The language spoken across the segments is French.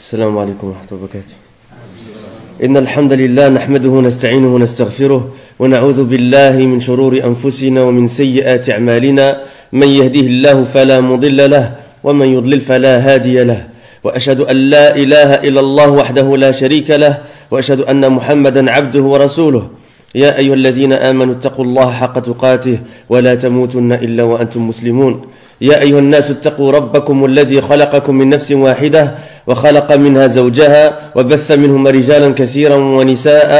السلام عليكم ورحمة الله وبركاته. إن الحمد لله نحمده ونستعينه ونستغفره ونعوذ بالله من شرور أنفسنا ومن سيئات أعمالنا من يهده الله فلا مضل له ومن يضلل فلا هادي له وأشهد أن لا إله إلا الله وحده لا شريك له وأشهد أن محمدا عبده ورسوله يا أيها الذين آمنوا اتقوا الله حق تقاته ولا تموتن إلا وأنتم مسلمون يا أيها الناس اتقوا ربكم الذي خلقكم من نفس واحدة وخلق منها زوجها وبث منهما رجالا كثيرا ونساء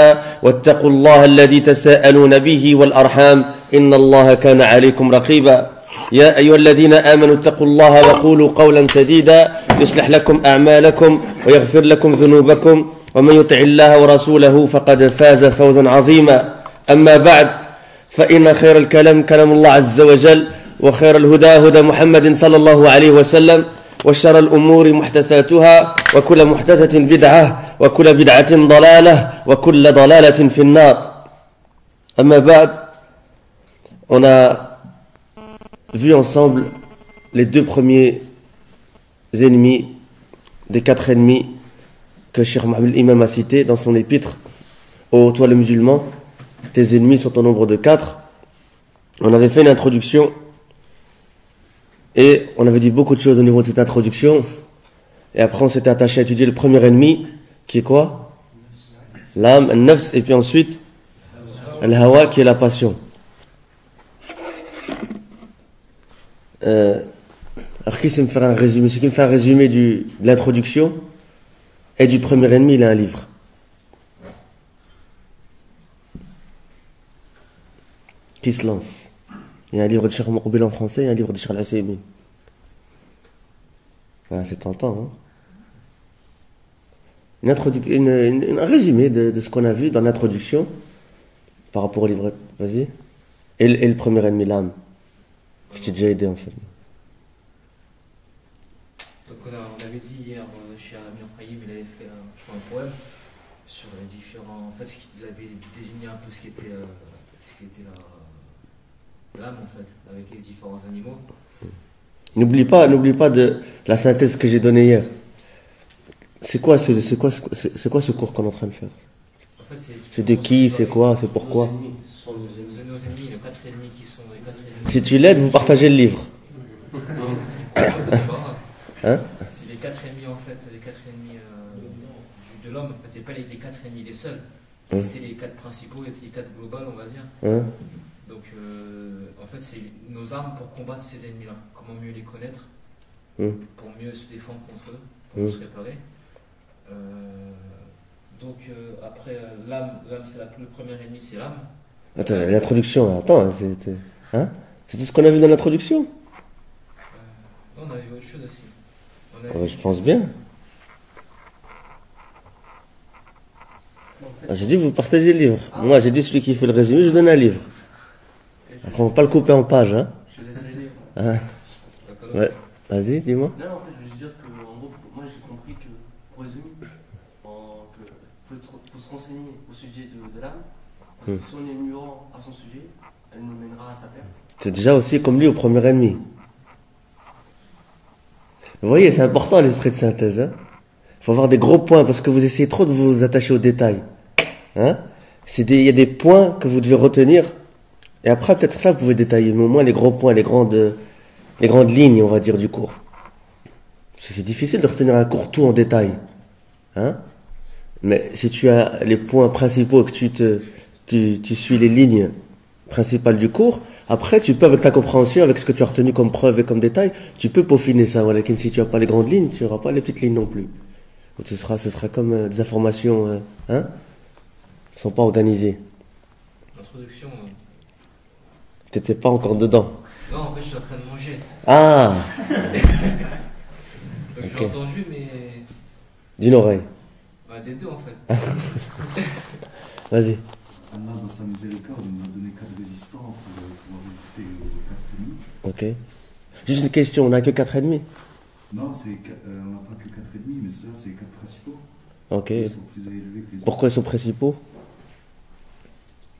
واتقوا الله الذي تساءلون به والأرحام إن الله كان عليكم رقيبا يا أيها الذين آمنوا اتقوا الله وقولوا قولا سديدا يصلح لكم أعمالكم ويغفر لكم ذنوبكم ومن يطع الله ورسوله فقد فاز فوزا عظيما أما بعد فإن خير الكلام كلام الله عز وجل وخير الهدى هدى محمد صلى الله عليه وسلم وشر الأمور محدثاتها وكل محدثة بدعة وكل بدعة ضلالة وكل ضلالة في النار. أما بعد, on a vu ensemble les deux premiers ennemis des quatre ennemis que Cheikh Mohamed Imam a cités dans son épître. Ô toi le musulman, tes ennemis sont au nombre de 4. On avait fait une introduction et on avait dit beaucoup de choses au niveau de cette introduction. Et après on s'était attaché à étudier le premier ennemi, qui est quoi? L'âme, le nafs, et puis ensuite le hawa, qui est la passion. Alors qui sait me faire un résumé? Celui qui me fait un résumé de l'introduction et du premier ennemi, il a un livre. Qui se lance? Il y a un livre de Cheikh Mouqbil en français et un livre de Cheikh Al-Uthaymin. Ah, c'est tentant, hein? Un résumé de ce qu'on a vu dans l'introduction par rapport au livre. Vas-y. Et le premier ennemi, l'âme. Je t'ai déjà aidé en fait. Donc on avait dit hier, chez Amir Khayyim, il avait fait un poème sur les différents. En fait, il avait désigné un peu ce qui était l'âme en fait, avec les différents animaux. N'oublie pas de la synthèse que j'ai donnée hier. C'est quoi ce cours qu'on est en train de faire? En fait, c'est de qui, c'est quoi, c'est pourquoi? Nos ennemis, les 4 ennemis qui sont les 4 ennemis. Si tu l'aides, vous partagez le livre. Hein? C'est les 4 ennemis en fait, les 4 ennemis de l'homme. En fait, c'est pas les 4 ennemis les seuls. C'est les 4 principaux et les 4 globales, on va dire. Donc, en fait, c'est nos armes pour combattre ces ennemis-là. Comment mieux les connaître, pour mieux se défendre contre eux, pour mieux se réparer. Donc, après, l'âme, c'est le premier ennemi, c'est l'âme. Attends, l'introduction, c'est tout ce qu'on a vu dans l'introduction? Non, on a vu autre chose aussi. Je pense bien. J'ai dit, vous partagez le livre. Moi, j'ai dit, celui qui fait le résumé, je donne un livre. Après, on ne va pas le couper en pages. Hein. Je laisse les livres. Ouais. Vas-y, dis-moi. Non, en fait, je veux dire que, en gros, moi j'ai compris que, pour résumer, qu'il faut se renseigner au sujet de l'âme. Parce que si on est ignorant à son sujet, elle nous mènera à sa perte. C'est déjà aussi comme lui au premier ennemi. Vous voyez, c'est important l'esprit de synthèse. Hein. Il faut avoir des gros points parce que vous essayez trop de vous attacher aux détails. Hein. Il y a des points que vous devez retenir. Et après, peut-être ça, vous pouvez détailler. Mais au moins, les gros points, les grandes lignes, on va dire, du cours. C'est difficile de retenir un cours tout en détail. Hein. Mais si tu as les points principaux et que tu suis les lignes principales du cours, après, tu peux, avec ta compréhension, avec ce que tu as retenu comme preuve et comme détail, tu peux peaufiner ça. Voilà. Si tu n'as pas les grandes lignes, tu n'auras pas les petites lignes non plus. Donc, ce sera comme des informations, qui ne sont pas organisées. L'introduction. T'étais pas encore dedans. Non, en fait, je suis en train de manger. Ah. Donc j'ai entendu, mais. D'une oreille. Bah, des deux en fait. Vas-y. Allah, dans sa miséricorde, il nous a donné 4 résistants pour pouvoir résister aux 4 ennemis. Ok. Juste une question, on n'a que 4 ennemis? Non, on n'a pas que 4 ennemis, mais ça, c'est les 4 principaux. Ok. Ils sont plus élevés que les autres. Pourquoi ils sont principaux?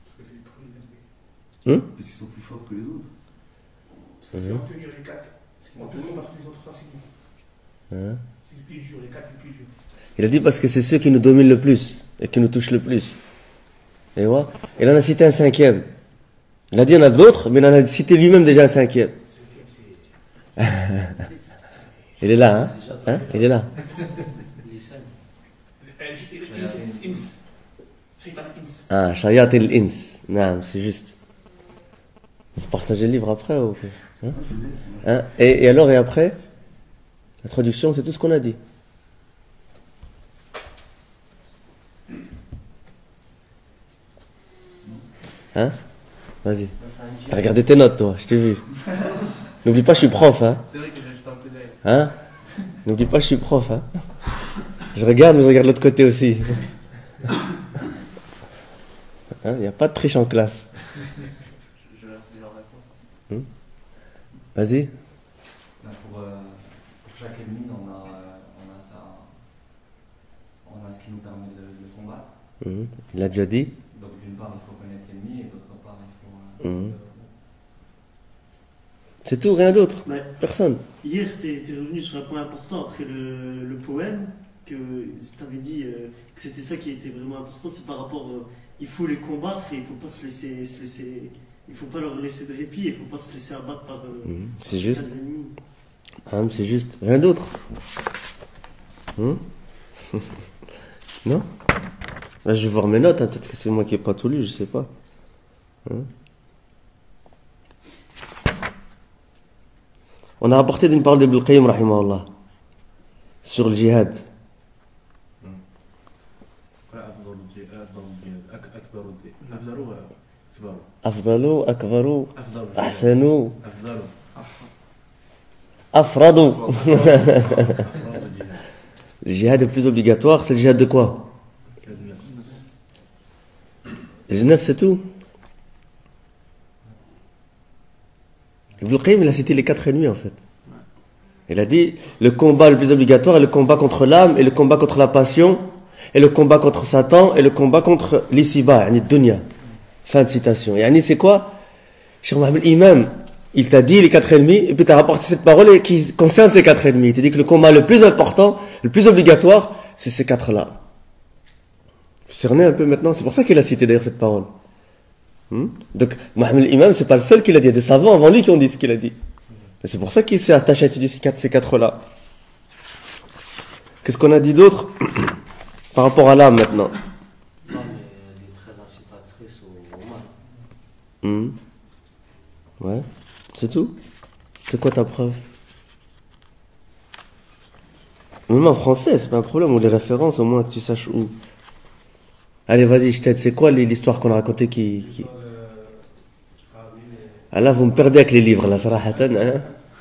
Parce que c'est les premiers élevés. Parce qu'ils sont plus forts que les autres. Parce que c'est obtenir les 4. C'est obtenir parce qu'ils sont principaux. C'est le plus dur, les 4 c'est le plus dur. Il a dit parce que c'est ceux qui nous dominent le plus et qui nous touchent le plus. Et voilà. Il en a cité un cinquième. Il a dit il y en a d'autres, mais il en a cité lui-même déjà un cinquième. Il est là, hein, il est là. Les seuls. Ins. Ah, Shayat el-Ins. Non, c'est juste. Vous partagez le livre après ou hein? Hein? Et alors, et après? La traduction, c'est tout ce qu'on a dit. Hein? Vas-y. T'as regardé tes notes, toi, je t'ai vu. N'oublie pas, je suis prof, hein? C'est vrai que j'ai juste un coup d'œil. Hein? N'oublie pas, je suis prof, hein? Je regarde, mais je regarde l'autre côté aussi. Il n'y a pas de triche en classe. Je laisse déjà la réponse. Vas-y. Pour chaque ennemi, on a ce qui nous permet de le combattre. Il a déjà dit. Donc d'une part, il faut connaître l'ennemi et d'autre part, il faut... C'est tout, rien d'autre. Ouais. Personne. Hier, tu es revenu sur un point important après le poème, que tu avais dit que c'était ça qui était vraiment important, c'est par rapport... il faut les combattre et il ne faut pas se laisser... Il faut pas leur laisser de répit, il ne faut pas se laisser abattre par... C'est juste. les ennemis. Ah, mais c'est juste. Rien d'autre. Non? Là, je vais voir mes notes, hein. Peut-être que c'est moi qui n'ai pas tout lu, je sais pas. On a rapporté d'une parole d'Ibn al-Qayyim, rahimahullah, sur le djihad. أفضلوا أكبروا أحسنوا أفرضوا. Le djihad le plus obligatoire, c'est le djihad de quoi? Le neuf, c'est tout. Ibn al-Qayyim, il a cité les 4 ennemis en fait. Il a dit le combat le plus obligatoire est le combat contre l'âme, et le combat contre la passion, et le combat contre Satan, et le combat contre l'ici-bas, yani dunya. Fin de citation. Yani c'est quoi? Cheikh Mohamed Imam, il t'a dit les 4 ennemis, et puis tu as rapporté cette parole qui concerne ces 4 ennemis. Il t'a dit que le combat le plus important, le plus obligatoire, c'est ces 4-là. Vous cernez un peu maintenant, c'est pour ça qu'il a cité d'ailleurs cette parole. Donc, Mohamed Imam, c'est pas le seul qui l'a dit, il y a des savants avant lui qui ont dit ce qu'il a dit. Et c'est pour ça qu'il s'est attaché à étudier ces 4-là. Qu'est-ce qu'on a dit d'autre par rapport à l'âme maintenant? Non, mais elle est très incitatrice au mal. Ouais, c'est tout. C'est quoi ta preuve? Même en français, c'est pas un problème, ou les références, au moins que tu saches où. Allez, vas-y, je t'aide. C'est quoi l'histoire qu'on a racontée qui... Ah là, vous me perdez avec les livres, là, sarahatan,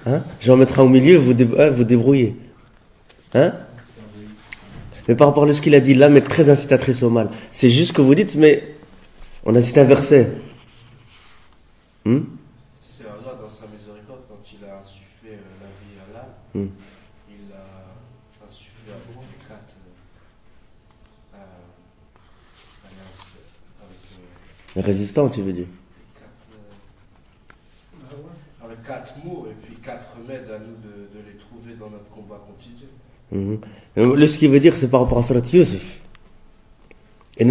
hein? Je vais en mettre un au milieu, vous débrouillez. Hein? Mais par rapport à ce qu'il a dit, l'âme est très incitatrice au mal. C'est juste que vous dites, mais on a cité un verset. C'est Allah dans sa miséricorde, quand il a insufflé la vie à l'âme, il a insufflé à vous avec Résistant, tu veux dire? avec 4 mots et puis 4 remèdes à nous de les trouver dans notre combat quotidien. Ce qu'il veut dire, c'est par rapport à Surat Yusuf. Et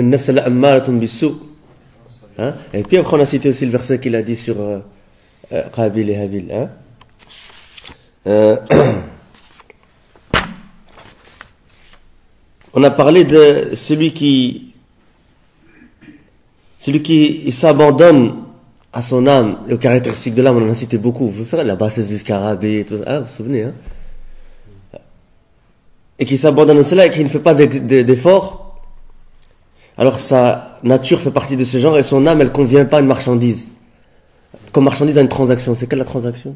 puis après, on a cité aussi le verset qu'il a dit sur Qabil et Habil. On a parlé de celui qui s'abandonne à son âme, aux caractéristiques de l'âme, on en a cité beaucoup. Vous savez, la bassesse du scarabée, tout ça. Vous vous souvenez, hein? Et qui s'abandonne à cela et qui ne fait pas d'efforts, alors sa nature fait partie de ce genre et son âme, elle ne convient pas à une marchandise. Comme marchandise à une transaction. C'est quelle la transaction?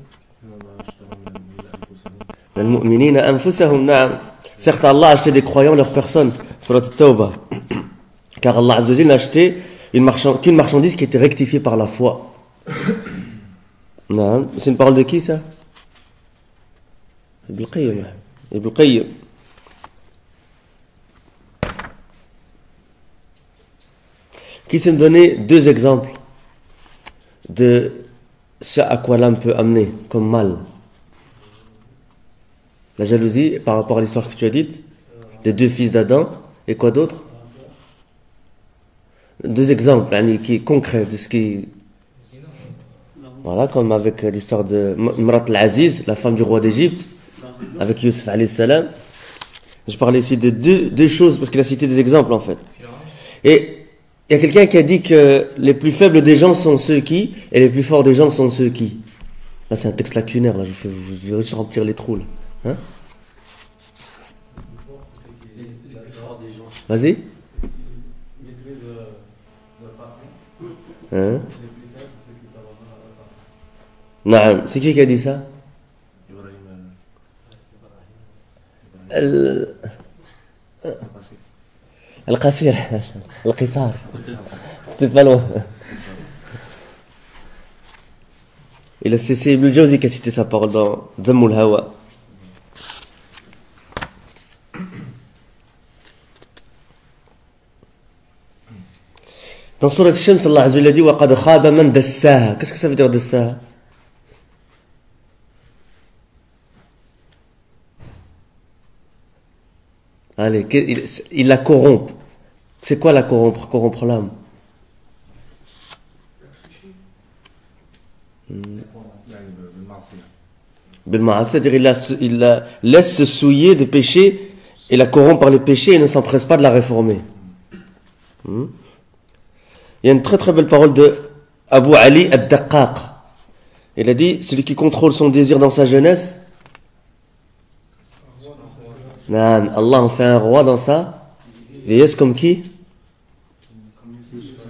Certes, Allah a acheté des croyants leur personne, surat At-Tawbah. Car Allah Azza wa Jalla a acheté qu'une marchandise qui était rectifiée par la foi. C'est une parole de qui ça? Ibn Qayyim. Ibn Qayyim. Qui sait me donner 2 exemples de ce à quoi l'âme peut amener comme mal? La jalousie par rapport à l'histoire que tu as dite, des deux fils d'Adam, et quoi d'autre? Deux exemples, qui concrets de ce qui... Voilà, comme avec l'histoire de Mrat al-Aziz, la femme du roi d'Égypte, avec Youssef alayhi salam. Je parlais ici de deux choses, parce qu'il a cité des exemples en fait. Et il y a quelqu'un qui a dit que les plus faibles des gens sont ceux qui, et les plus forts des gens sont ceux qui. Là c'est un texte lacunaire, là je vais juste remplir les trous là. Hein? Les plus forts des gens. Vas-y. Maîtrise leur passion. Hein? Les plus faibles, c'est ceux qui savent avoir la passion. Non, c'est qui a dit ça? Al-Qasir, Al-Qisar. C'est pas loin. Et là, c'est Ibn Jawzi qui a cité sa parole dans Dhamm al-Hawa. Dans Surat Shams, Allah Azza wa Jalla dit wa qad khaba man dassaha. Qu'est-ce que ça veut dire dassaha? Allez, il la corrompt. C'est quoi la corrompre? Corrompre l'âme. C'est-à-dire il la laisse se souiller de péché et la corrompt par les péchés et ne s'empresse pas de la réformer. Il y a une très très belle parole de Abu Ali ad-Daqqaq. Il a dit, celui qui contrôle son désir dans sa jeunesse, Allah en fait un roi dans sa vieillesse comme qui?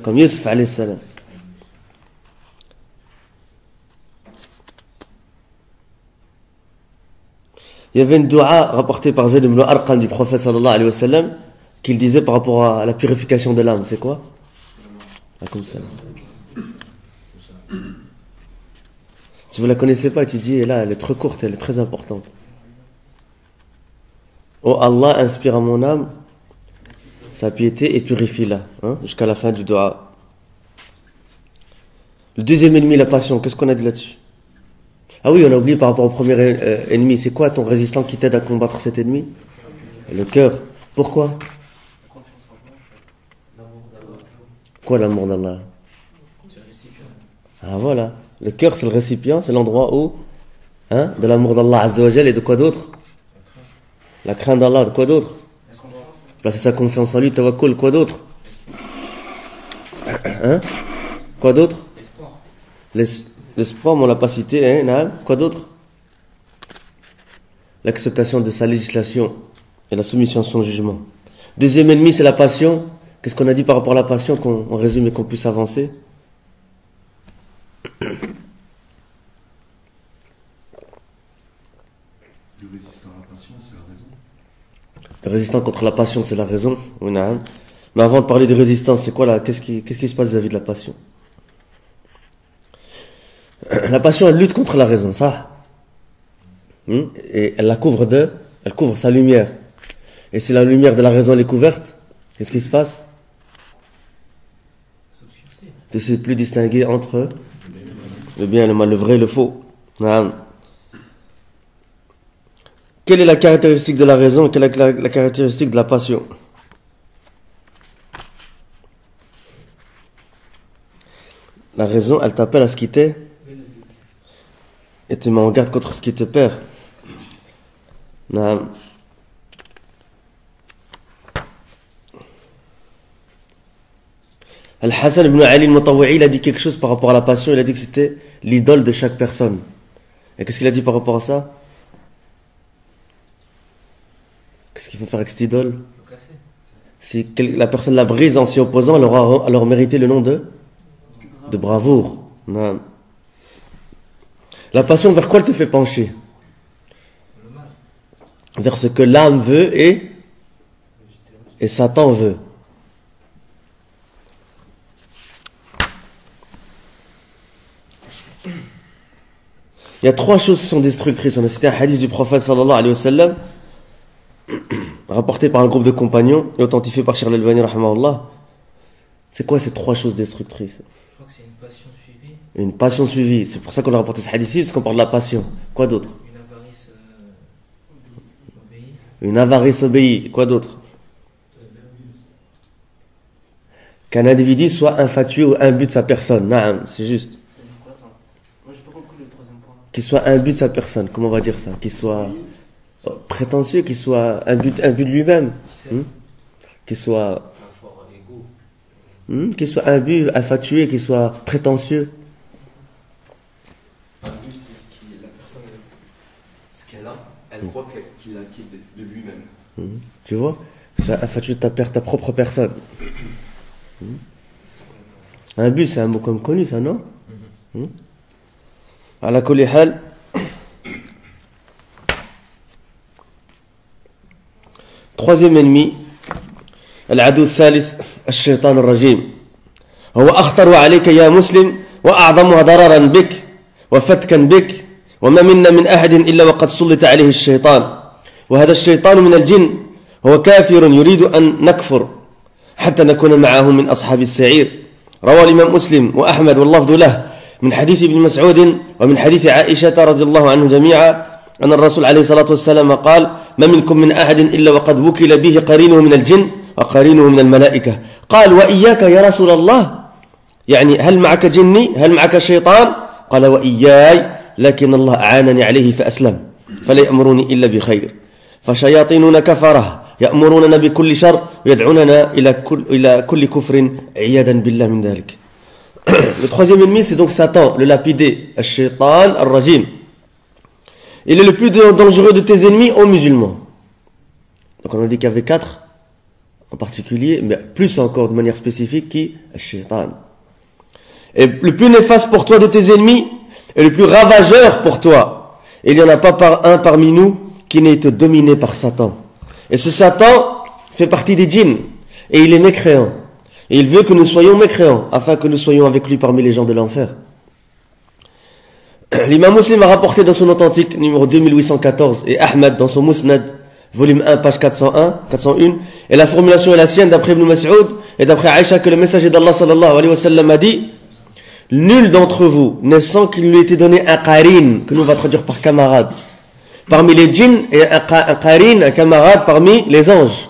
Comme Youssef alayhi salam. Il y avait une dua rapportée par Zayd ibn Arqam du prophète sallallahu alayhi wa sallam qu'il disait par rapport à la purification de l'âme. C'est quoi? Comme ça. Si vous la connaissez pas, étudiez, là, elle est très courte, elle est très importante. Oh Allah, inspire à mon âme sa piété et purifie-la, jusqu'à la fin du dua. Le deuxième ennemi, la passion, qu'est-ce qu'on a dit là-dessus? Ah oui, on a oublié par rapport au premier ennemi. C'est quoi ton résistant qui t'aide à combattre cet ennemi? Le cœur. Pourquoi? Quoi l'amour d'Allah? Ah voilà. Le cœur c'est le récipient, c'est l'endroit où de l'amour d'Allah Azza wa Jal et de quoi d'autre? La crainte d'Allah, de quoi d'autre? Placer sa confiance en lui, tawakkul, quoi d'autre? Quoi d'autre? L'espoir, on l'a pas cité, quoi d'autre? L'acceptation de sa législation et la soumission à son jugement. Deuxième ennemi, c'est la passion. Qu'est-ce qu'on a dit par rapport à la passion, qu'on résume et qu'on puisse avancer? Le résistant à la passion, c'est la raison. Le résistant contre la passion, c'est la raison. Mais avant de parler de résistance, c'est quoi là? Qu'est-ce qui se passe vis-à-vis de la passion? La passion, elle lutte contre la raison, ça. Et elle couvre sa lumière. Et si la lumière de la raison elle est couverte, qu'est-ce qui se passe? Tu ne sais plus distinguer entre le bien et le mal, le vrai et le faux. Quelle est la caractéristique de la raison et quelle est la caractéristique de la passion? La raison, elle t'appelle à ce qui t'est et te met en garde contre ce qui te perd. Al-Hassan ibn Ali al-Mutawwa'i, il a dit quelque chose par rapport à la passion. Il a dit que c'était l'idole de chaque personne. Et qu'est-ce qu'il a dit par rapport à ça? Qu'est-ce qu'il faut faire avec cette idole? Si la personne la brise en s'y opposant, elle aura alors mérité le nom de bravoure. Non. La passion, vers quoi elle te fait pencher? Vers ce que l'âme veut et Satan veut. Il y a trois choses qui sont destructrices. On a cité un hadith du prophète sallallahu alayhi wa sallam, rapporté par un groupe de compagnons et authentifié par Cheikh Al-Albani rahimahullah. C'est quoi ces trois choses destructrices? Je crois que c'est une passion suivie. Une passion suivie. C'est pour ça qu'on a rapporté ce hadith-ci, parce qu'on parle de la passion. Quoi d'autre? Une avarice Une avarice obéie. Quoi d'autre? Qu'un individu soit infatué ou imbu de sa personne. Naam, c'est juste. Ça veut dire quoi ça? Moi j'ai pas compris le troisième point. Qu'il soit imbu de sa personne. Comment on va dire ça? Qu'il soit prétentieux, qu'il soit imbu de lui-même. Qu'il soit... Un fort égo. Qu'il soit imbu, infatué, qu'il soit prétentieux. Un but, c'est la personne, ce qu'elle a, elle croit qu'il acquis de lui-même. Tu vois? Infatué de ta propre personne. Un but, c'est un mot comme connu, ça, non? Ala kulli hal. Troisième ennemi, العدو الثالث الشيطان الرجيم هو أخطر عليك يا مسلم وأعظمها ضررا بك وفتكا بك وما منا من أحد إلا وقد سلط عليه الشيطان وهذا الشيطان من الجن هو كافر يريد أن نكفر حتى نكون معه من أصحاب السعير روى الإمام مسلم وأحمد واللفظ له من حديث ابن مسعود ومن حديث عائشة رضي الله عنه جميعا أن الرسول عليه الصلاة والسلام قال ما منكم من أحد إلا وقد وكل به قرينه من الجن وقرينه من الملائكة قال وإياك يا رسول الله يعني هل معك جني هل معك شيطان قال وإياي لكن الله أعانني عليه فأسلم فلا يأمرني إلا بخير فشياطيننا كفره يأمروننا بكل شر ويدعوننا إلى كل كفر عياذا بالله من ذلك. Le troisième ennemi, c'est donc Satan, le lapidé, Ash-Shaytan Ar-Rajim. Il est le plus dangereux de tes ennemis aux musulmans. Donc on a dit qu'il y avait 4 en particulier, mais plus encore de manière spécifique qui Ash-Shaytan. Et le plus néfaste pour toi de tes ennemis et le plus ravageur pour toi. Et il n'y en a pas un parmi nous qui n'ait été dominé par Satan. Et ce Satan fait partie des djinns et il est mécréant. Et il veut que nous soyons mécréants, afin que nous soyons avec lui parmi les gens de l'enfer. L'imam Muslim a rapporté dans son authentique, numéro 2814, et Ahmad dans son Musnad, volume 1, page 401, et la formulation est la sienne d'après Ibn Mas'ud, et d'après Aïcha que le messager d'Allah sallallahu alayhi wa sallam a dit, nul d'entre vous n'est sans qu'il lui ait été donné un qarin, que nous va traduire par camarade, parmi les djinns, et un qarin, un camarade parmi les anges.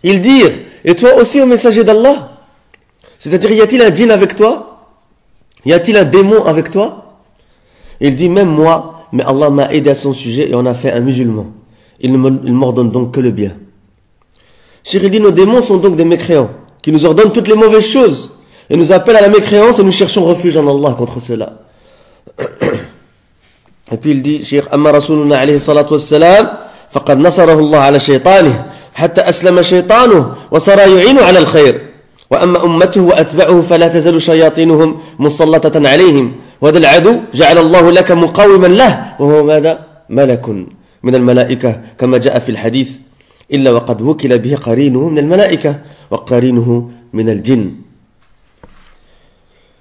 Ils dirent, et toi aussi, au messager d'Allah? C'est-à-dire, y a-t-il un djinn avec toi? Y a-t-il un démon avec toi? Il dit, même moi, mais Allah m'a aidé à son sujet et on a fait un musulman. Il ne m'ordonne donc que le bien. Cheikh dit, nos démons sont donc des mécréants, qui nous ordonnent toutes les mauvaises choses, et nous appellent à la mécréance et nous cherchons refuge en Allah contre cela. Et puis il dit, Cheikh, Amma Rasuluna alayhi salatu wassalam, faqad nasarahu Allah ala shaytanih, حتى أسلم شيطانه وصار يعين على الخير وأما أمته وأتبعه فلا تزال شياطينهم مسلطة عليهم وهذا العدو جعل الله لك مقاوما له وهو ماذا؟ ملك من الملائكة كما جاء في الحديث إلا وقد وكل به قرينه من الملائكة وقرينه من الجن.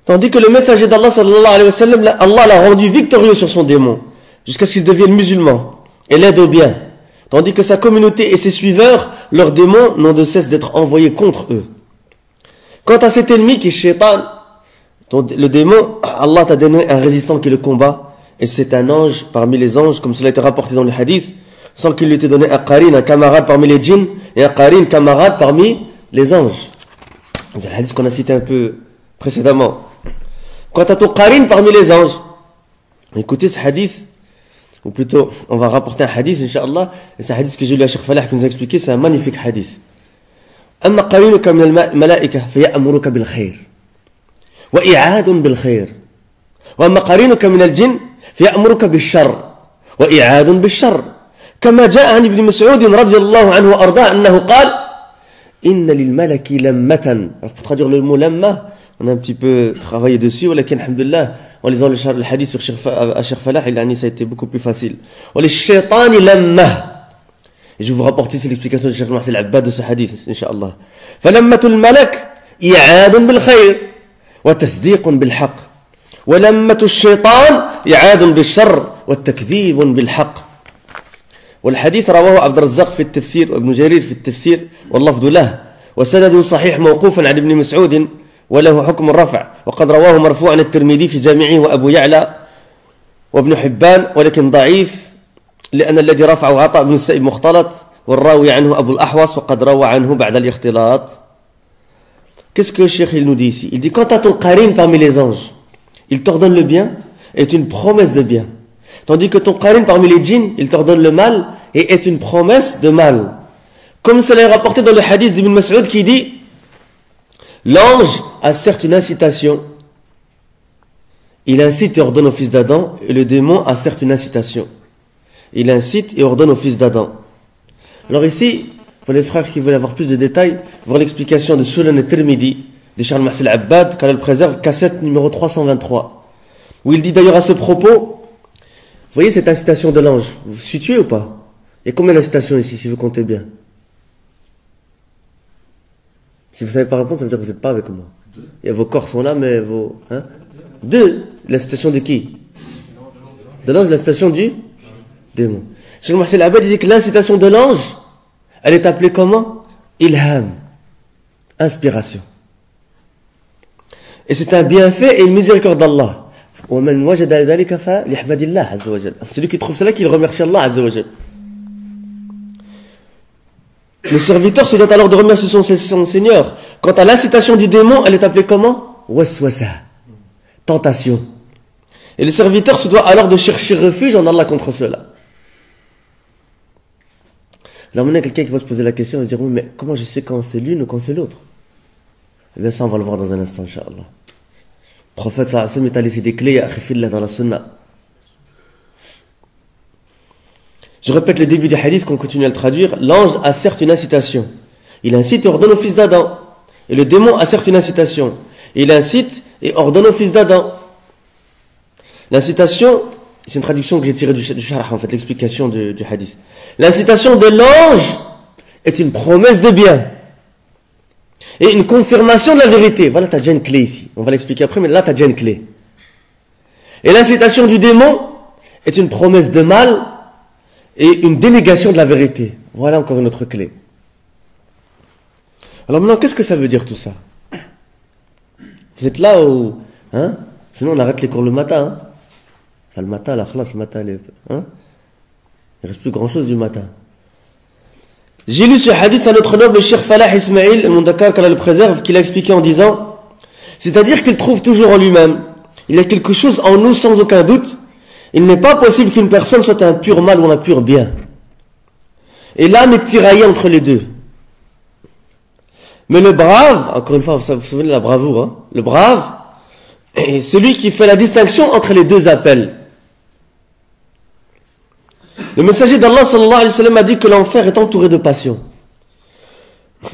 Tandis que le messager d'Allah sallallahu alayhi wa sallam, Allah l'a rendu victorieux sur son démon jusqu'à ce qu'il devienne musulman et l'aide au bien. Tandis que sa communauté et ses suiveurs, leurs démons n'ont de cesse d'être envoyés contre eux. Quant à cet ennemi qui est Shaitan, le démon, Allah t'a donné un résistant qui le combat, et c'est un ange parmi les anges, comme cela a été rapporté dans le hadith, sans qu'il lui ait donné un qarin, un camarade parmi les djinns, et un qarin, camarade parmi les anges. C'est le hadith qu'on a cité un peu précédemment. Quant à ton qarin parmi les anges, écoutez ce hadith, ou plutôt, on va rapporter un hadith, Inch'Allah, et c'est un hadith que j'ai lu à Cheikh Falah qui nous a expliqué, c'est un magnifique hadith. أما قرينك من الملائكة فيأمرك بالخير وإعاد بالخير وأما قرينك من الجن فيأمرك بالشر وإعاد بالشر كما جاء عن ابن مسعود رضي الله عنه وأرضاه أنه قال إن للملك لمة. Pour traduire le mot lamma, on a un petit peu travaillé dessus, ولكن الحمد لله en lisant le hadith sur Cheikh Falah, ça a été beaucoup plus facile. وللشيطان لمة. Et je vais vous rapporter ici l'explication de Cheikh Marcel Abbad de ce hadith, Inch'Allah. فلمة الملك إعاد بالخير وتصديق بالحق ولمة الشيطان إعاد بالشر والتكذيب بالحق. والحديث رواه عبد الرزاق في التفسير وابن جرير في التفسير واللفظ له وسند صحيح موقوفا عن ابن مسعود وله حكم الرفع وقد رواه مرفوعا الترمذي في جامعه وأبو يعلى وابن حبان ولكن ضعيف لأن الذي رفعه عطاء بن السائب مختلط والراوي عنه أبو الأحوص وقد روى عنه بعد الاختلاط. Qu'est-ce que le cheikh il nous dit ici? Il dit quand tu as ton qarin parmi les anges, il t'ordonne le bien et est une promesse de bien. Tandis que ton qarin parmi les djinns, il t'ordonne le mal et est une promesse de mal. Comme cela est rapporté dans le hadith d'Ibn Mas'ud qui dit l'ange a certes une incitation. Il incite et ordonne au fils d'Adam, et le démon a certes une incitation. Il incite et ordonne au fils d'Adam. Alors ici, pour les frères qui veulent avoir plus de détails, voir l'explication de Sunan al-Tirmidhi, de Charles Marcel Abbad, qu'Allah le préserve, cassette numéro 323, où il dit d'ailleurs à ce propos, vous voyez cette incitation de l'ange, vous vous situez ou pas? Il y a combien d'incitations ici, si vous comptez bien? Si vous ne savez pas répondre, ça veut dire que vous n'êtes pas avec moi. Et vos corps sont là, mais vos... Hein? 2. L'incitation de qui? De l'ange, l'incitation du démon. Cheikh Marcel Abad dit que l'incitation de l'ange, elle est appelée comment? Ilham. Inspiration. Et c'est un bienfait et une miséricorde d'Allah. Celui qui trouve cela, qu'il remercie Allah Azza wa Jal. Le serviteur se doit alors de remercier son Seigneur. Quant à l'incitation du démon, elle est appelée comment? Waswasa. Tentation. Et le serviteur se doit alors de chercher refuge en Allah contre cela. Alors maintenant, quelqu'un qui va se poser la question, va se dire, oui, mais comment je sais quand c'est l'une ou quand c'est l'autre? Eh bien ça, on va le voir dans un instant, Inch'Allah. Le prophète sallallahu alayhi wa sallam a laissé des clés à Khifillah dans la Sunna. Je répète le début du hadith qu'on continue à le traduire. L'ange a certes une incitation. Il incite et ordonne au fils d'Adam. Et le démon a certes une incitation. Il incite et ordonne au fils d'Adam. L'incitation, c'est une traduction que j'ai tirée du sharh, en fait, l'explication du hadith. L'incitation de l'ange est une promesse de bien. Et une confirmation de la vérité. Voilà, tu as déjà une clé ici. On va l'expliquer après, mais là, tu as déjà une clé. Et l'incitation du démon est une promesse de mal et une dénégation de la vérité. Voilà encore une autre clé. Alors maintenant, qu'est-ce que ça veut dire tout ça? Vous êtes là ou... Hein? Sinon, on arrête les cours le matin. Hein? Enfin, le matin, la classe, le matin, hein? Il ne reste plus grand-chose du matin. J'ai lu ce hadith à notre noble Cheikh Falah Ismail, le Mondakar, qu'Allah le préserve, qu'il a expliqué en disant, c'est-à-dire qu'il trouve toujours en lui-même, il y a quelque chose en nous sans aucun doute, il n'est pas possible qu'une personne soit un pur mal ou un pur bien. Et l'âme est tiraillée entre les deux. Mais le brave, encore une fois, vous vous souvenez de la bravoure, hein? Le brave est celui qui fait la distinction entre les deux appels. Le messager d'Allah sallallahu alayhi wa sallam a dit que l'enfer est entouré de passions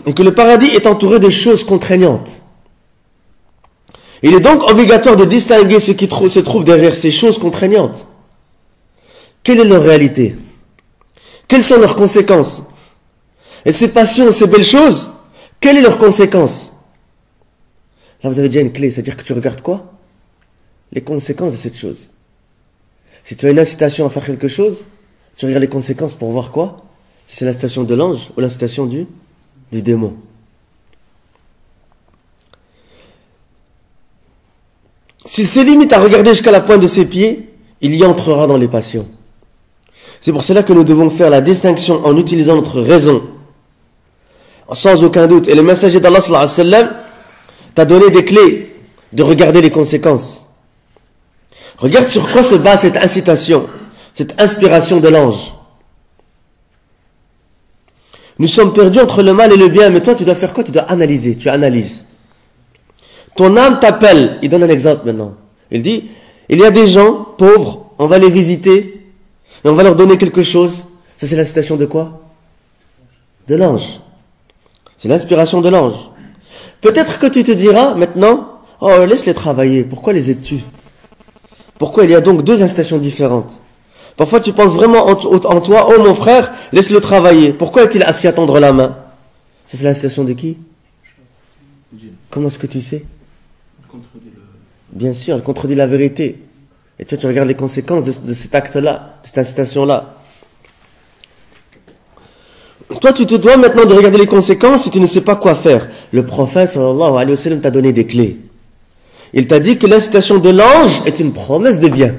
et que le paradis est entouré de choses contraignantes. Il est donc obligatoire de distinguer ce qui se trouve derrière ces choses contraignantes. Quelle est leur réalité? Quelles sont leurs conséquences? Et ces passions, ces belles choses, quelles sont leurs conséquences? Là, vous avez déjà une clé, c'est-à-dire que tu regardes quoi? Les conséquences de cette chose. Si tu as une incitation à faire quelque chose, tu regardes les conséquences pour voir quoi? Si c'est l'incitation de l'ange ou l'incitation du démon. S'il se limite à regarder jusqu'à la pointe de ses pieds, il y entrera dans les passions. C'est pour cela que nous devons faire la distinction en utilisant notre raison. Sans aucun doute. Et le messager d'Allah sallallahu alayhi wa sallam t'a donné des clés de regarder les conséquences. Regarde sur quoi se base cette incitation, cette inspiration de l'ange. Nous sommes perdus entre le mal et le bien, mais toi tu dois faire quoi? Tu dois analyser, tu analyses. Ton âme t'appelle. Il donne un exemple maintenant. Il dit, il y a des gens pauvres, on va les visiter et on va leur donner quelque chose. Ça c'est l'incitation de quoi? De l'ange. C'est l'inspiration de l'ange. Peut-être que tu te diras maintenant, oh laisse-les travailler, pourquoi les aides-tu? Pourquoi il y a donc deux incitations différentes? Parfois tu penses vraiment en toi, oh mon frère, laisse-le travailler. Pourquoi est-il assis à tendre la main? Ça c'est l'incitation de qui? Comment est-ce que tu sais? Bien sûr, elle contredit la vérité. Et toi tu regardes les conséquences de cet acte-là, de cette incitation-là. Toi tu te dois maintenant de regarder les conséquences si tu ne sais pas quoi faire. Le prophète sallallahu alayhi wa sallam t'a donné des clés. Il t'a dit que l'incitation de l'ange est une promesse de bien.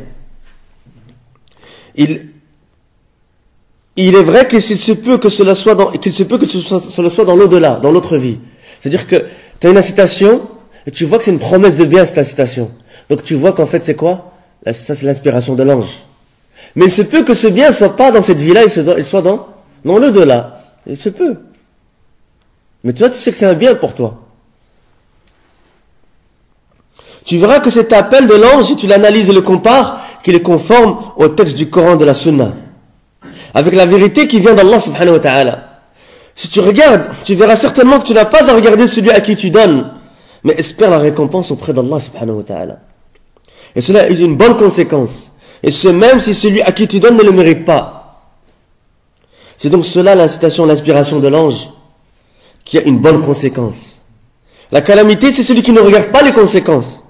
il est vrai qu'il se peut que cela soit dans l'au-delà, dans l'autre vie. C'est-à-dire que tu as une incitation, et tu vois que c'est une promesse de bien, cette incitation. Donc tu vois qu'en fait c'est quoi? Ça c'est l'inspiration de l'ange. Mais il se peut que ce bien ne soit pas dans cette vie-là, il soit dans l'au-delà. Il se peut. Mais toi tu sais que c'est un bien pour toi. Tu verras que cet appel de l'ange, si tu l'analyses et le compares, qu'il est conforme au texte du Coran de la Sunna. Avec la vérité qui vient d'Allah subhanahu wa ta'ala. Si tu regardes, tu verras certainement que tu n'as pas à regarder celui à qui tu donnes, mais espère la récompense auprès d'Allah subhanahu wa ta'ala. Et cela est une bonne conséquence. Et ce même si celui à qui tu donnes ne le mérite pas. C'est donc cela l'incitation, l'inspiration de l'ange, qui a une bonne conséquence. La calamité, c'est celui qui ne regarde pas les conséquences.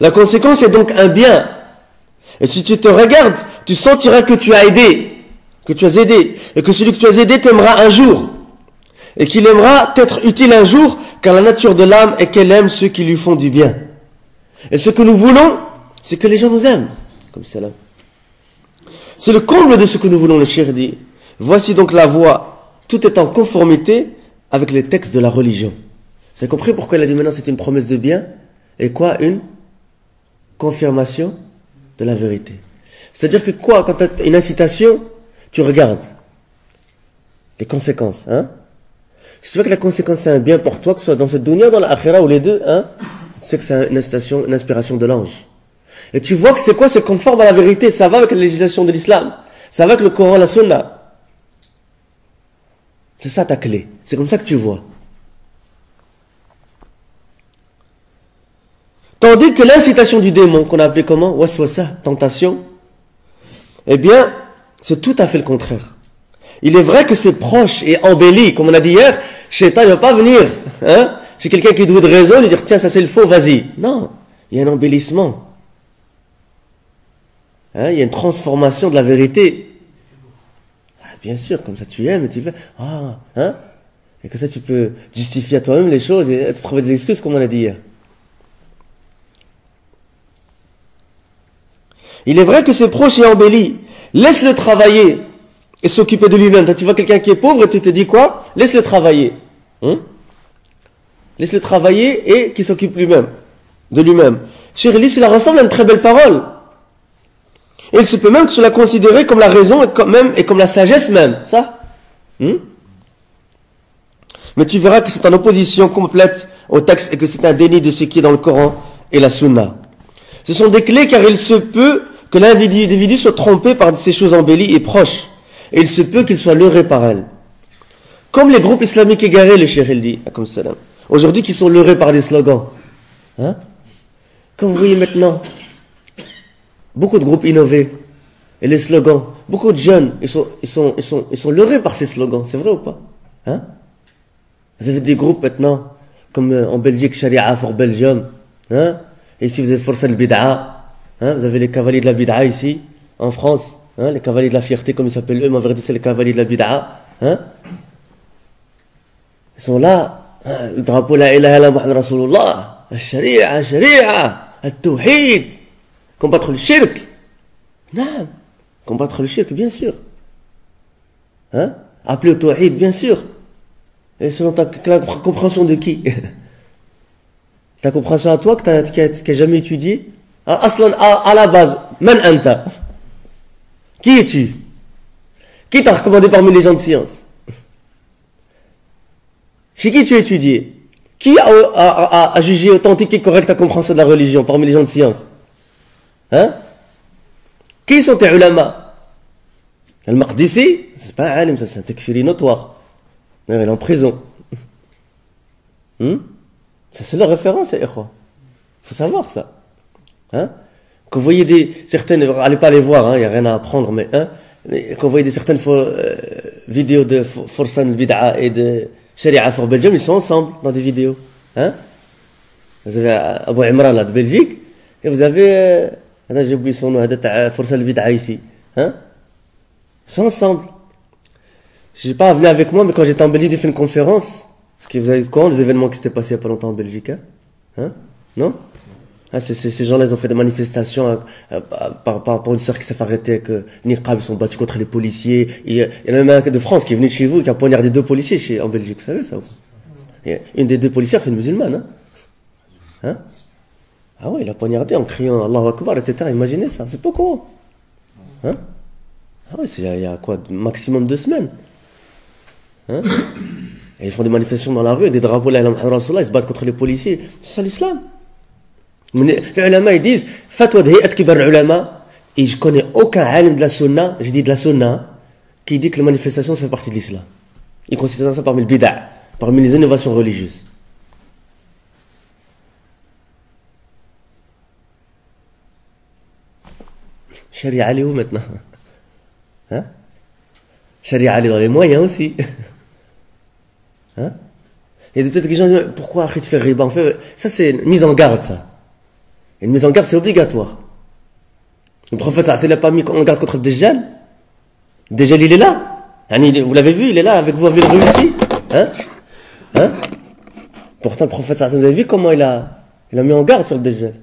La conséquence est donc un bien. Et si tu te regardes, tu sentiras que tu as aidé, et que celui que tu as aidé t'aimera un jour, et qu'il aimera t'être utile un jour, car la nature de l'âme est qu'elle aime ceux qui lui font du bien. Et ce que nous voulons, c'est que les gens nous aiment, comme cela. C'est le comble de ce que nous voulons, le cheikh dit. Voici donc la voie, tout est en conformité avec les textes de la religion. Vous avez compris pourquoi il a dit maintenant c'est une promesse de bien, et quoi? Une confirmation de la vérité. C'est-à-dire que quoi? Quand tu as une incitation, tu regardes les conséquences. Si tu vois que la conséquence c'est un bien pour toi, que ce soit dans cette dunya ou dans l'akhira ou les deux, tu sais que c'est une incitation, une inspiration de l'ange. Et tu vois que c'est quoi? C'est conforme à la vérité, ça va avec la législation de l'islam, ça va avec le Coran, la Sunna. C'est ça ta clé, c'est comme ça que tu vois. Tandis que l'incitation du démon, qu'on a appelé comment? Waswasa, tentation, eh bien, c'est tout à fait le contraire. Il est vrai que c'est proche et embelli, comme on a dit hier, Shaitan ne va pas venir, chez quelqu'un qui est doué de raison, lui dire, tiens, ça c'est le faux, vas-y. Non, il y a un embellissement. Il y a une transformation de la vérité. Bien sûr, comme ça tu aimes et tu fais, et que ça tu peux justifier à toi-même les choses et te trouver des excuses, comme on a dit hier. Il est vrai que c'est proche et embelli. Laisse-le travailler et s'occuper de lui-même. Toi, tu vois quelqu'un qui est pauvre et tu te dis quoi? Laisse-le travailler. Laisse-le travailler et qu'il s'occupe de lui-même. Chérie, cela ressemble à une très belle parole. Et il se peut même que cela considéré comme la raison et comme la sagesse même. Ça? Mais tu verras que c'est en opposition complète au texte et que c'est un déni de ce qui est dans le Coran et la Sunna. Ce sont des clés car il se peut que l'individu soit trompé par ces choses embellies et proches. Et il se peut qu'il soit leurré par elles. Comme les groupes islamiques égarés, le cheikh il dit, comme salam. Aujourd'hui, qui sont leurrés par des slogans. Quand vous voyez maintenant beaucoup de groupes innovés et les slogans, beaucoup de jeunes, ils sont leurrés par ces slogans. C'est vrai ou pas? Vous avez des groupes maintenant, comme en Belgique, Sharia for Belgium. Et ici, vous avez Force al-Bid'a. Vous avez les cavaliers de la Bid'a ici, en France. Les cavaliers de la fierté, comme ils s'appellent eux, mais en vérité, c'est les cavaliers de la Bid'a. Ils sont là. Le drapeau la ilaha illallah Muhammad Rasulullah. Al-Sharia, Al-Tawhid. Combattre le shirk. Non. Combattre le shirk, bien sûr. Appeler au Tawhid, bien sûr. Et selon ta compréhension de qui? Ta compréhension à toi qui n'a jamais étudié? Aslan, à la base, man anta. Qui es-tu? Qui t'a recommandé parmi les gens de science? Chez qui tu as étudié? Qui a jugé authentique et correct ta compréhension de la religion parmi les gens de science? Qui sont tes ulama? Al-Maqdisi, c'est pas un alim, ça c'est un takfiri notoire. Il est en prison. Ça c'est leur référence, il faut savoir ça. Quand vous voyez certaines, allez pas les voir, il n'y a rien à apprendre, mais quand vous voyez certaines vidéos de Forsan al-Bid'a et de Sharia for Belgium, ils sont ensemble dans des vidéos. Vous avez Abu Imran là de Belgique, et vous avez, j'ai oublié son nom, Forsan al-Bid'a ici. Ils sont ensemble. Je n'ai pas venu avec moi, mais quand j'étais en Belgique, j'ai fait une conférence. Parce que vous avez quoi, les événements qui s'étaient passés il n'y a pas longtemps en Belgique, non? Hein, ces gens-là, ils ont fait des manifestations par rapport à une sœur qui s'est fait arrêter avec niqab, ils sont battus contre les policiers. Il y en a même un de France qui est venu de chez vous et qui a poignardé 2 policiers en Belgique, vous savez ça? Et une des 2 policières, c'est une musulmane. Hein? Ah ouais, il a poignardé en criant Allahu Akbar, etc. Imaginez ça, c'est pas courant. Hein? Ah ouais, c'est il y a quoi, maximum 2 semaines. Hein? Et ils font des manifestations dans la rue, des drapeaux là, ils se battent contre les policiers. C'est ça l'islam. Les ulama, ils disent, fatwa de hayat kibar ulama, et je connais aucun alim de la sunna, je dis de la sunna, qui dit que les manifestations, ça fait partie de l'islam. Ils considèrent ça parmi le bid'a, parmi les innovations religieuses. Sharia Ali où maintenant? Hein? Sharia Ali dans les moyens aussi. Hein? Il y a peut-être des gens qui disent, pourquoi arrête de faire riba? En fait, ça c'est une mise en garde, ça. Une mise en garde, c'est obligatoire. Le prophète, ça, il n'a pas mis en garde contre le Dajjal. Le Dajjal, il est là. Vous l'avez vu, il est là avec vous, avec vous ici. Hein? Hein? Pourtant, le prophète, ça, vous avez vu comment il a mis en garde sur le Dajjal.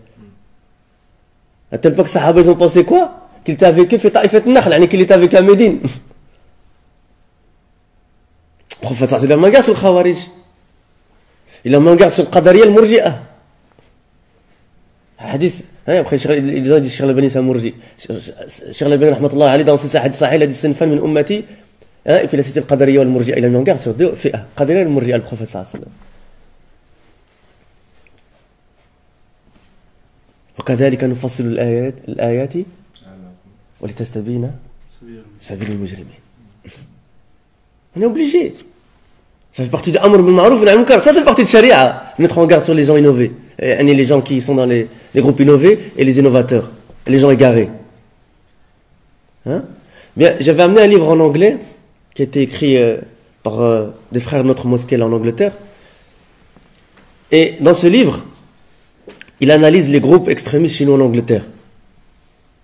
À tel point que les Sahaba, ils ont pensé quoi? Qu'il était avec eux, qu'il était avec à Médine. Le prophète, ça, il a mis en garde sur le Khawarij. Il a mis en garde sur le Qadariya, le Murji'a. Hadith, après, il dit Cheikh Al-Albani, c'est un Murji. Cheikh Al-Albani, rahmatullah alayhi, dans ce hadith sahih, il a dit Sinfan min ummati, et puis il a cité le Qadariya et le Murji'a. Il a mis en garde sur 2 fi'a, Qadariya et le Murji'a, le prophète sallallahu alayhi wa sallam. وكذلك نفصل الآيات ولتستبين سبيل المجرمين. On est obligé. Ça fait partie de Amr bil Ma'ruf wa Nahy anil Munkar. Ça, c'est partie de Sharia. Mettre en garde sur les gens innovés. Les gens qui sont dans les groupes innovés et les innovateurs. Et les gens égarés. Hein? Bien, j'avais amené un livre en anglais qui a été écrit par des frères de notre mosquée là en Angleterre. Et dans ce livre, il analyse les groupes extrémistes chez nous en Angleterre.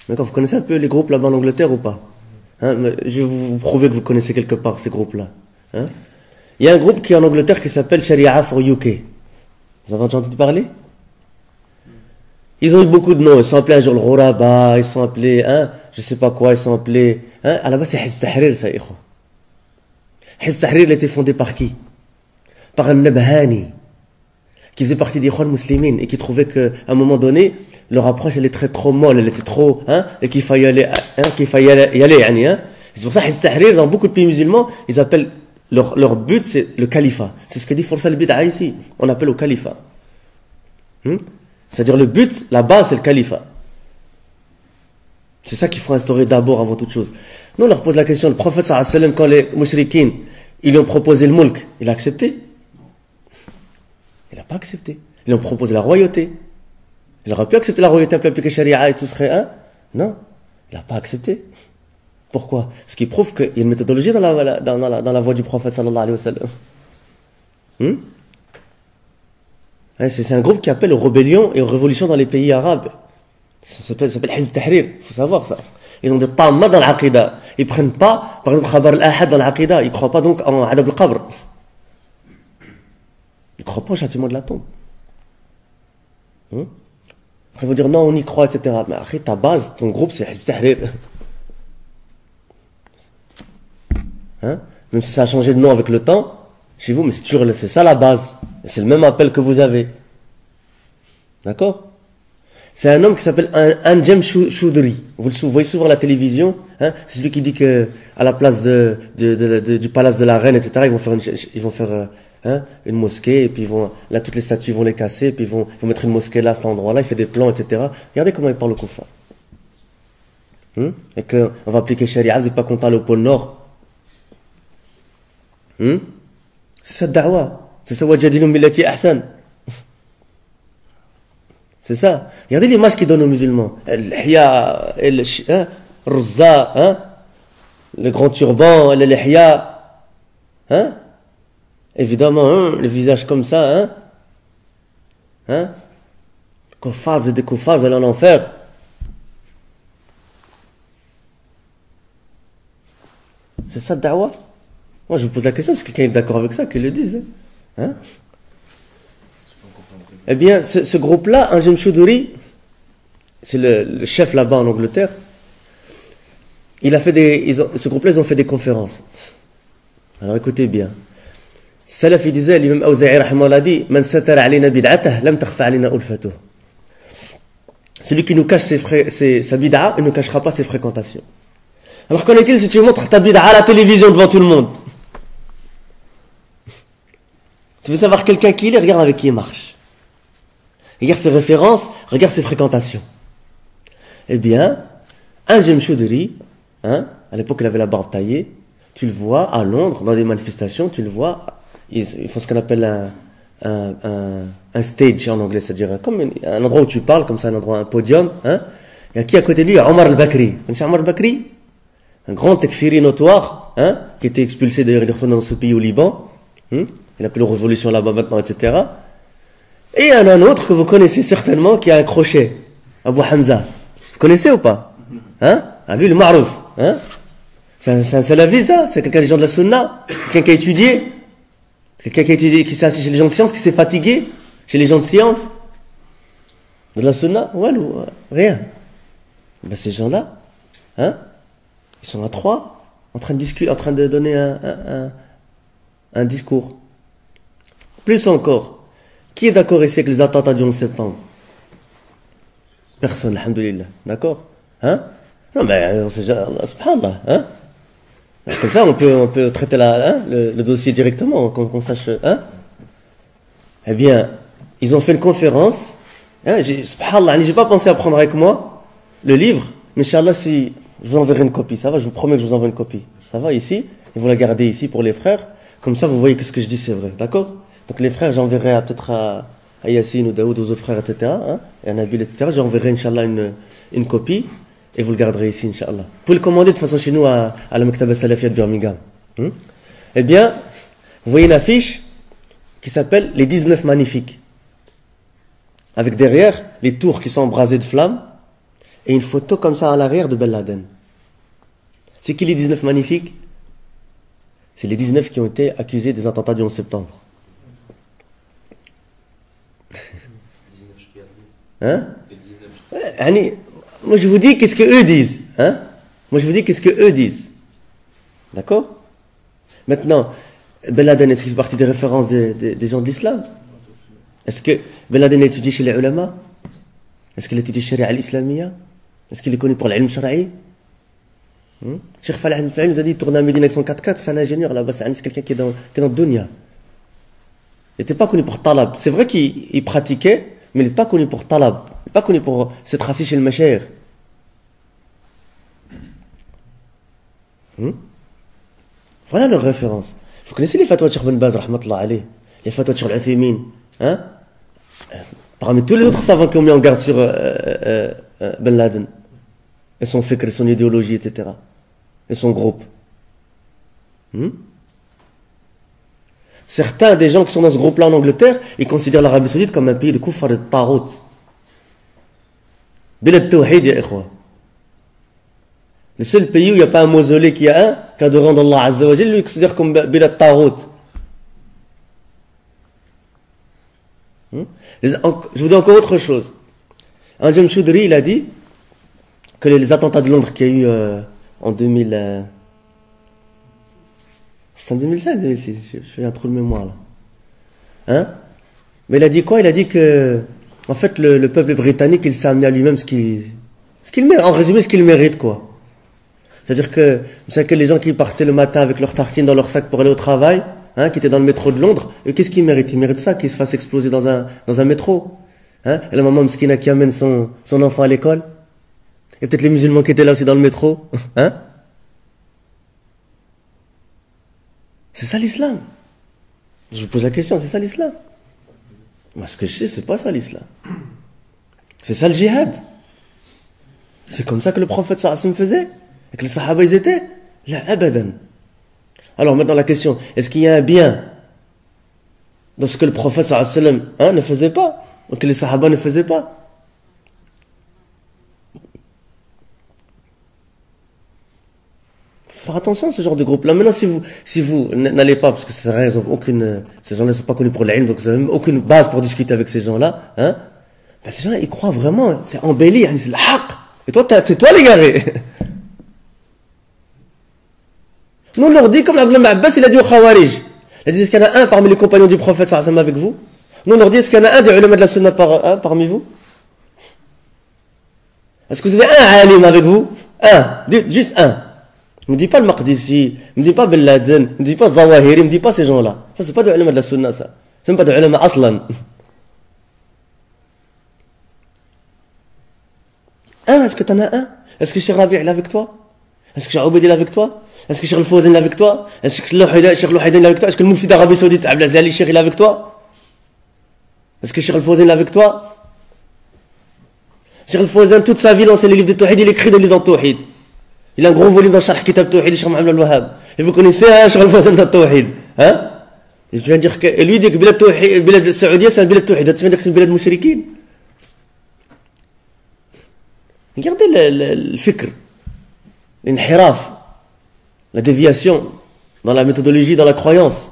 D'accord? Vous connaissez un peu les groupes là-bas en Angleterre ou pas? Hein? Je vais vous prouver que vous connaissez quelque part ces groupes-là. Hein? Il y a un groupe qui est en Angleterre qui s'appelle Sharia for UK. Vous avez entendu parler? Ils ont eu beaucoup de noms. Ils sont appelés un jour le Ghuraba, ils sont appelés, hein, je sais pas quoi, ils sont appelés, hein. À la base, c'est Hizb Tahrir, ça, ikhwa. Hizb Tahrir, il a été fondé par qui? Par un Nabhani, qui faisait partie des Ikhwan Muslimin et qui trouvait qu'à un moment donné, leur approche, elle était trop molle, elle était trop, hein, et qu'il fallait y aller, hein. C'est pour ça, Hizb Tahrir, dans beaucoup de pays musulmans, ils appellent leur but, c'est le califat. C'est ce que dit Força al-Bid'a ici. On appelle au califat. C'est-à-dire le but, la base, c'est le califat. C'est ça qu'il faut instaurer d'abord avant toute chose. Nous, on leur pose la question, le prophète sallallahu alayhi wa sallam, quand les mushrikines, ils lui ont proposé le mulk, il a accepté? Il n'a pas accepté. Ils lui ont proposé la royauté. Il aurait pu accepter la royauté, puis appliquer Sharia et tout serait un. Non, il n'a pas accepté. Pourquoi? Ce qui prouve qu'il y a une méthodologie dans la voie du prophète sallallahu alayhi wa sallam. C'est un groupe qui appelle aux rébellions et aux révolutions dans les pays arabes. Ça s'appelle Hizb Tahrir, il faut savoir ça. Ils ont des tammas dans l'aqida. Ils prennent pas, par exemple, Khabar al-Ahad dans l'aqida. Ils croient pas donc en Adab al-Qabr. Ils croient pas au châtiment de la tombe. Après, ils vont dire non, on y croit, etc. Mais après, ta base, ton groupe, c'est Hizb Tahrir. Hein? Même si ça a changé de nom avec le temps, chez vous, mais c'est ça la base. C'est le même appel que vous avez. D'accord? C'est un homme qui s'appelle Anjem Choudhury. Vous le voyez souvent à la télévision. Hein? C'est celui qui dit que à la place du palace de la reine, etc., ils vont faire une mosquée, et puis là, toutes les statues vont les casser, et puis ils vont mettre une mosquée là, à cet endroit-là, il fait des plans, etc. Regardez comment il parle au Koufa. Et qu'on va appliquer Sharia, vous n'êtes pas content au pôle Nord. C'est ça da'wa. C'est ça wajadilum billati ahsan. C'est ça. Regardez l'image qu'ils donnent aux musulmans. L'ihya, le ruzza, le grand turban, le lihya. Évidemment, le visage comme ça. Kuffar, vous êtes des kuffars, vous allez en enfer. C'est ça da'wa. Moi, je vous pose la question, est-ce que quelqu'un est d'accord avec ça, qu'il le dise? Eh bien, ce groupe-là, Anjem Choudouri, c'est le chef là-bas en Angleterre, ce groupe-là, ils ont fait des conférences. Alors écoutez bien. Salaf, il disait, l'imam Awza'i rahimahullah dit, Man satara alayna bid'atah, lam takhfa alayna ulfatuh. Celui qui nous cache sa bid'a, il ne cachera pas ses fréquentations. Alors qu'en est-il si tu montres ta bid'a à la télévision devant tout le monde? Tu veux savoir quelqu'un qui il est, regarde avec qui il marche. Regarde ses références, regarde ses fréquentations. Eh bien, Anjem Choudouri, à l'époque il avait la barbe taillée, tu le vois à Londres, dans des manifestations, tu le vois, ils font ce qu'on appelle un stage en anglais, c'est-à-dire comme un endroit où tu parles, comme ça, un podium, et qui à côté de lui, Omar al-Bakri. Vous connaissez Omar al-Bakri? Un grand tekfiri notoire, qui était expulsé d'ailleurs, il est retourné dans ce pays au Liban, il a fait la révolution là-bas maintenant, etc. Et il y en a un autre que vous connaissez certainement, qui a un crochet, Abu Hamza. Vous connaissez ou pas? Lui, le Ma'rouf. C'est un salafi, ça. C'est quelqu'un des gens de la sunna. C'est quelqu'un qui a étudié. Quelqu'un qui a étudié, qui s'est assis chez les gens de science, qui s'est fatigué. Chez les gens de science. De la sunna. Rien. Ben, ces gens-là, ils sont à trois, en train de discuter, en train de donner un discours. Plus encore. Qui est d'accord ici avec les attentats du 11 septembre? Personne, alhamdoulilah. D'accord? Non, mais, subhanallah, Comme ça, on peut traiter le dossier directement, qu'on sache, Eh bien, ils ont fait une conférence, subhanallah, j'ai pas pensé à prendre avec moi le livre, mais Inch'Allah, si, je vous enverrai une copie, ça va, je vous promets que je vous envoie une copie. Ça va, ici, et vous la gardez ici pour les frères, comme ça, vous voyez que ce que je dis, c'est vrai, d'accord? Donc, les frères, j'enverrai peut-être à Yassine ou Daoud, aux autres frères, etc., et à Nabil, etc., j'enverrai, Inch'Allah, une copie, et vous le garderez ici, Inch'Allah. Vous pouvez le commander de toute façon chez nous à la Mektaba Salafiyya de Birmingham. Eh bien, vous voyez une affiche qui s'appelle Les 19 Magnifiques. Avec derrière les tours qui sont embrasées de flammes et une photo comme ça à l'arrière de Ben Laden. C'est qui les 19 Magnifiques? C'est les 19 qui ont été accusés des attentats du 11 septembre. Moi je vous dis qu'est-ce que eux disent. Moi je vous dis qu'est-ce que eux disent. D'accord? Maintenant, Ben Laden, est-ce qu'il fait partie des références des gens de l'islam? Est-ce que Ben Laden a étudié chez les ulama? Est-ce qu'il a étudié Sharia al-Islamiyya? Est-ce qu'il est connu pour l'ilm shara'i? Cheikh Falah nous a dit, il tourne à Médine avec son 4x4, c'est un ingénieur là-bas, c'est quelqu'un qui est dans le dunya. Il n'était pas connu pour talab. C'est vrai qu'il pratiquait, mais il n'est pas connu pour talab. Il n'est pas connu pour s'être assis chez le mashaykh. Voilà leur référence. Vous connaissez les fatwas de Cheikh Ben Baz, rahmatullah alayh, les fatwas de Cheikh Al-Uthaymin, parmi tous les autres savants qui ont mis en garde sur Ben Laden, et son fikr, son idéologie, etc., et son groupe. Certains des gens qui sont dans ce groupe-là en Angleterre, ils considèrent l'Arabie Saoudite comme un pays de kuffar et de tarout. Bilad tawhid, ya ikhwa. Le seul pays où il n'y a pas un mausolée qui a un, qu'adorant d'Allah Azza wa Jal, lui considère comme bilad tarout. Je vous dis encore autre chose. Anjem Choudouri, il a dit que les attentats de Londres qu'il y a eu en 2000... c'est en 2005, 2006, je fais un trou de mémoire là. Mais il a dit quoi? Il a dit que, en fait, le peuple britannique, il s'est amené à lui-même ce qu'il mérite, en résumé, ce qu'il mérite, quoi. C'est-à-dire que, vous savez que les gens qui partaient le matin avec leurs tartines dans leur sac pour aller au travail, qui étaient dans le métro de Londres, qu'est-ce qu'ils méritent? Ils méritent ça, qu'ils se fassent exploser dans un métro. Et la maman Mskina qui amène son enfant à l'école. Et peut-être les musulmans qui étaient là aussi dans le métro. C'est ça l'islam. Je vous pose la question, c'est ça l'islam? Moi, ce que je sais, c'est pas ça l'islam. C'est ça le djihad. C'est comme ça que le prophète sallallahu alayhi wa sallam faisait. Et que les sahaba ils étaient. La abadan. Alors maintenant la question, est-ce qu'il y a un bien dans ce que le prophète sallallahu alayhi wa sallam ne faisait pas, ou que les sahaba ne faisaient pas? faire attention à ce genre de groupe-là. Maintenant, si vous n'allez pas, parce que ces gens-là ne sont pas connus pour l'ilm, donc vous n'avez même aucune base pour discuter avec ces gens-là, hein, ben ces gens-là, ils croient vraiment, c'est embelli, c'est le haqq. Et toi, c'est toi l'égaré. Nous, on leur dit, comme Abdullah Abbas, il a dit au Khawarij. Il a dit, est-ce qu'il y en a un parmi les compagnons du prophète, sallallahu alayhi wa sallam, avec vous? Nous, on leur dit, est-ce qu'il y en a un des ulama de la sunna parmi vous? Est-ce que vous avez un alim avec vous? Un. Juste un. Ne me dis pas le Maqdisi, ne me dis pas Ben Laden, ne me dis pas Zawahiri, ne me dis pas ces gens-là. Ça, c'est pas de ulama de la sunna, ça. C'est même pas de ulama aslan. Est-ce que t'en as un? Est-ce que Cheikh Rabi' est avec toi? Est-ce que Cheikh Obeid est avec toi? Est-ce que Cheikh Al-Fawzan est avec toi? Est-ce que Cheikh Louhaydan est avec toi? Est-ce que le Mufti d'Arabie Saoudite, Abdelaziz Ali Cheikh, est avec toi? Est-ce que Cheikh Al-Fawzan est avec toi? Cheikh Al-Fawzan, toute sa vie, dans ses livres de Tawhid, il écrit des livres de Tawhid. Il a un gros volume dans Sharh Kitab Tawhid de Cheikh Mohamed Al-Wahhab. Et vous connaissez, Cheikh Al-Fawzan dans Tawhid. Hein? Et tu viens dire que, et lui, il dit que Bilad Saoudia, c'est un Bilad Tawhid. Tu viens dire que c'est un Bilad Mouchrikin. Regardez le fikr, l'inhiraf, la déviation dans la méthodologie, dans la croyance.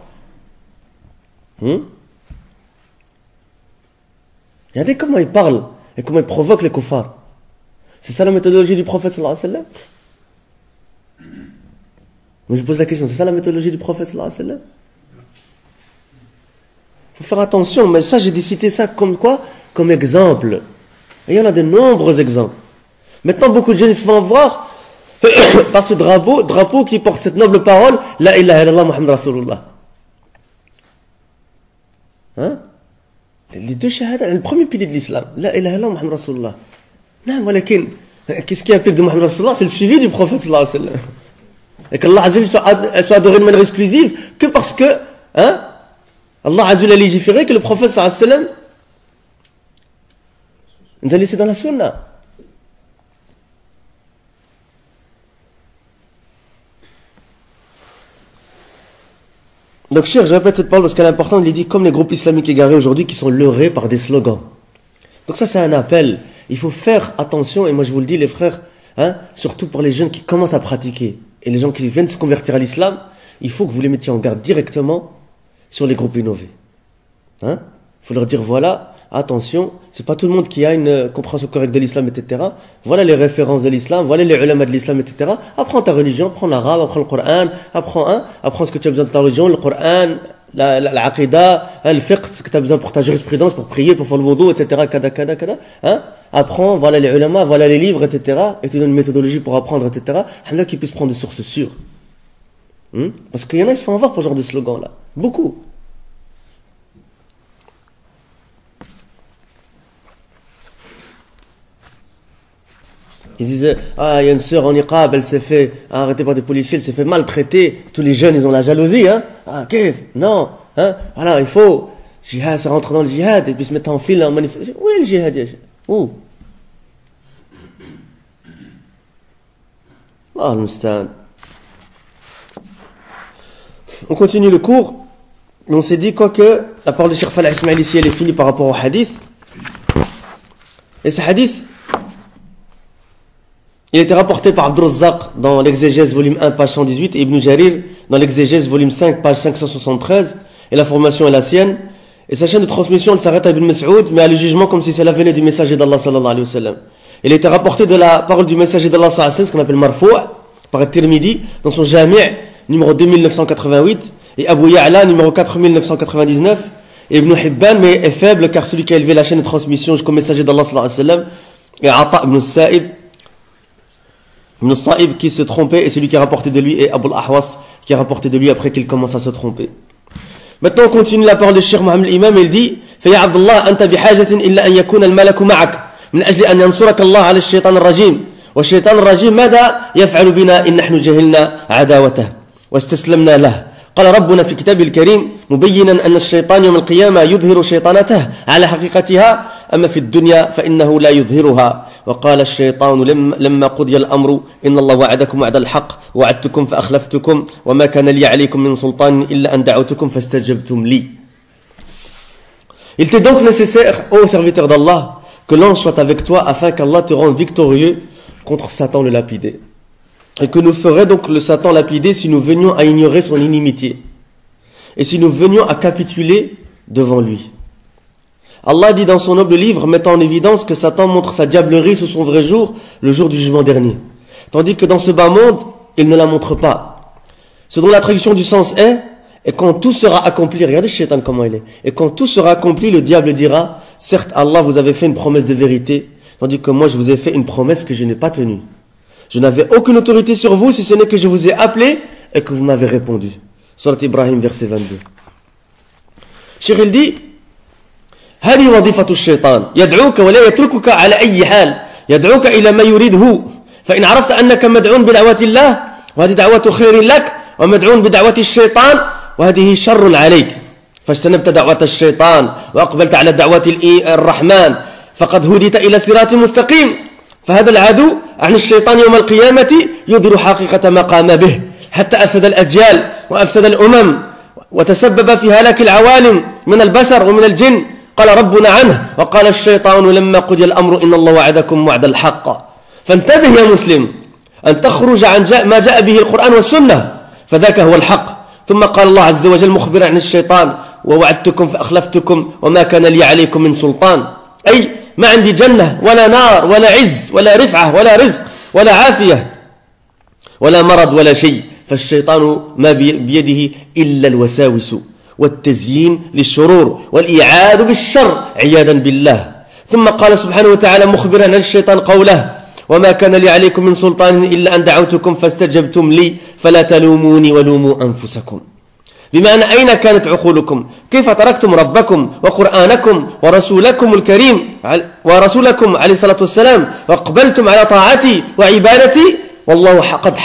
Regardez comment il parle et comment il provoque les kuffars. C'est ça la méthodologie du prophète sallallahu alayhi wa sallam? Moi je pose la question, c'est ça la méthodologie du prophète sallallahu alayhi wa sallam? Il faut faire attention, mais ça j'ai cité ça comme quoi? Comme exemple. Et il y en a de nombreux exemples. Maintenant, beaucoup de jeunes se vont voir par ce drapeau qui porte cette noble parole, La ilaha illallah Muhammad Rasulullah. Hein? Les deux shahadas, le premier pilier de l'islam, La ilaha illallah Muhammad Rasulullah. Non, mais qu'est-ce qui implique de Muhammad Rasulullah? C'est le suivi du prophète sallallahu alayhi wa sallam. Et qu'Allah Azza soit adoré de manière exclusive que parce que, hein, Allah Azza a légiféré que le prophète sallallahu alayhi wa sallam nous a laissé dans la sunna. Donc, cher, je répète cette parole parce qu'elle est importante. Il dit comme les groupes islamiques égarés aujourd'hui qui sont leurrés par des slogans. Donc ça, c'est un appel. Il faut faire attention, et moi je vous le dis, les frères, hein, surtout pour les jeunes qui commencent à pratiquer, et les gens qui viennent se convertir à l'islam, il faut que vous les mettiez en garde directement sur les groupes innovés. Hein? Il faut leur dire, voilà, attention, c'est pas tout le monde qui a une compréhension correcte de l'islam, etc. Voilà les références de l'islam, voilà les ulama de l'islam, etc. Apprends ta religion, apprends l'arabe, apprends le Coran, apprends ce que tu as besoin de ta religion, le Coran, l'aqidah, le fiqh, ce que tu as besoin pour ta jurisprudence, pour prier, pour faire le wudu, etc. Kada. Hein? Apprends, voilà les ulama, voilà les livres, etc. Et tu donnes une méthodologie pour apprendre, etc. Alhamdoulilah qu'ils puissent prendre des sources sûres. Parce qu'il y en a, ils se font avoir pour ce genre de slogan-là. Beaucoup. Ils disaient, il y a une sœur en niqab, elle s'est fait arrêter par des policiers, elle s'est fait maltraiter. Tous les jeunes, ils ont la jalousie, hein. Non, hein. Voilà, il faut, jihad, ça rentre dans le jihad, et puis se mettre en file, en manifestation. Où est le jihad? Où? Ah, le On continue le cours. On s'est dit quoi que la parole de Cheikh Falah Ismail ici, elle est finie par rapport au hadith. Et ce hadith, il a été rapporté par Abd al-Razzaq dans l'exégèse volume 1 page 118 et Ibn Jarir dans l'exégèse volume 5 page 573, et la formation est la sienne, et sa chaîne de transmission elle s'arrête à Ibn Mas'ud, mais à le jugement comme si cela venait du messager d'Allah sallallahu alayhi wa sallam. Il a été rapporté de la parole du messager d'Allah sallallahu alayhi wa sallam, ce qu'on appelle Marfou' par At-Tirmidhi dans son Jami' numéro 2988, et Abu Ya'la numéro 4999, et Ibn Hibban mais est faible car celui qui a élevé la chaîne de transmission jusqu'au messager d'Allah sallallahu alayhi wa sallam est Ata ibn Sa'ib Ibn Sa'ib qui se trompait, et celui qui a rapporté de lui est Abu al-Ahwas qui a rapporté de lui après qu'il commence à se tromper. Maintenant on continue la parole de Cheikh Mohammed l'imam, il dit فيا عبد الله أنت بحاجة إلا أن يكون الملك معك من أجل أن ينصرك الله على الشيطان الرجيم والشيطان الرجيم ماذا يفعل بنا إن نحن جهلنا عداوته واستسلمنا له. قال ربنا في كتابه الكريم مبينا أن الشيطان يوم القيامة يظهر شيطانته على حقيقتها أما في الدنيا فإنه لا يظهرها. وقال الشيطان لما قضي الأمر إن الله وعدكم وعد الحق وعدتكم فأخلفتكم وما كان لي عليكم من سلطان إلا أن دعوتكم فاستجبتم لي. Il était donc nécessaire, ô serviteur d'Allah, que l'ange soit avec toi afin qu'Allah te rende victorieux contre Satan le lapidé. et que nous ferait donc le Satan lapider si nous venions à ignorer son inimitié et si nous venions à capituler devant lui. Allah dit dans son noble livre, mettant en évidence que Satan montre sa diablerie sous son vrai jour, le jour du jugement dernier. Tandis que dans ce bas monde, il ne la montre pas. Ce dont la traduction du sens est, et quand tout sera accompli, regardez Shaitan comment il est, et quand tout sera accompli, le diable dira, certes Allah vous avait fait une promesse de vérité, tandis que moi je vous ai fait une promesse que je n'ai pas tenue. Je n'avais aucune autorité sur vous, si ce n'est que je vous ai appelé, et que vous m'avez répondu. Surat Ibrahim, verset 22. Cheikh il dit, هذه وظيفة الشيطان يدعوك ولا يتركك على أي حال يدعوك إلى ما يريده فإن عرفت أنك مدعو بدعوة الله وهذه دعوة خير لك ومدعو بدعوة الشيطان وهذه شر عليك فاجتنبت دعوة الشيطان وأقبلت على دعوة الرحمن فقد هديت إلى صراط مستقيم فهذا العدو عن الشيطان يوم القيامة يظهر حقيقة ما قام به حتى أفسد الأجيال وأفسد الأمم وتسبب في هلاك العوالم من البشر ومن الجن قال ربنا عنه وقال الشيطان لما قضي الأمر إن الله وعدكم وعد الحق فانتبه يا مسلم أن تخرج عن ما جاء به القرآن والسنة فذاك هو الحق ثم قال الله عز وجل مخبرا عن الشيطان ووعدتكم فأخلفتكم وما كان لي عليكم من سلطان أي ما عندي جنة ولا نار ولا عز ولا رفعة ولا رزق ولا عافية ولا مرض ولا شيء فالشيطان ما بيده إلا الوساوس والتزيين للشرور والإعاد بالشر عياذا بالله ثم قال سبحانه وتعالى مخبرا عن الشيطان قوله وما كان لي عليكم من سلطان إلا أن دعوتكم فاستجبتم لي فلا تلوموني ولوموا أنفسكم بمعنى أين كانت عقولكم كيف تركتم ربكم وقرآنكم ورسولكم الكريم ورسولكم عليه الصلاة والسلام واقبلتم على طاعتي وعبادتي والله قد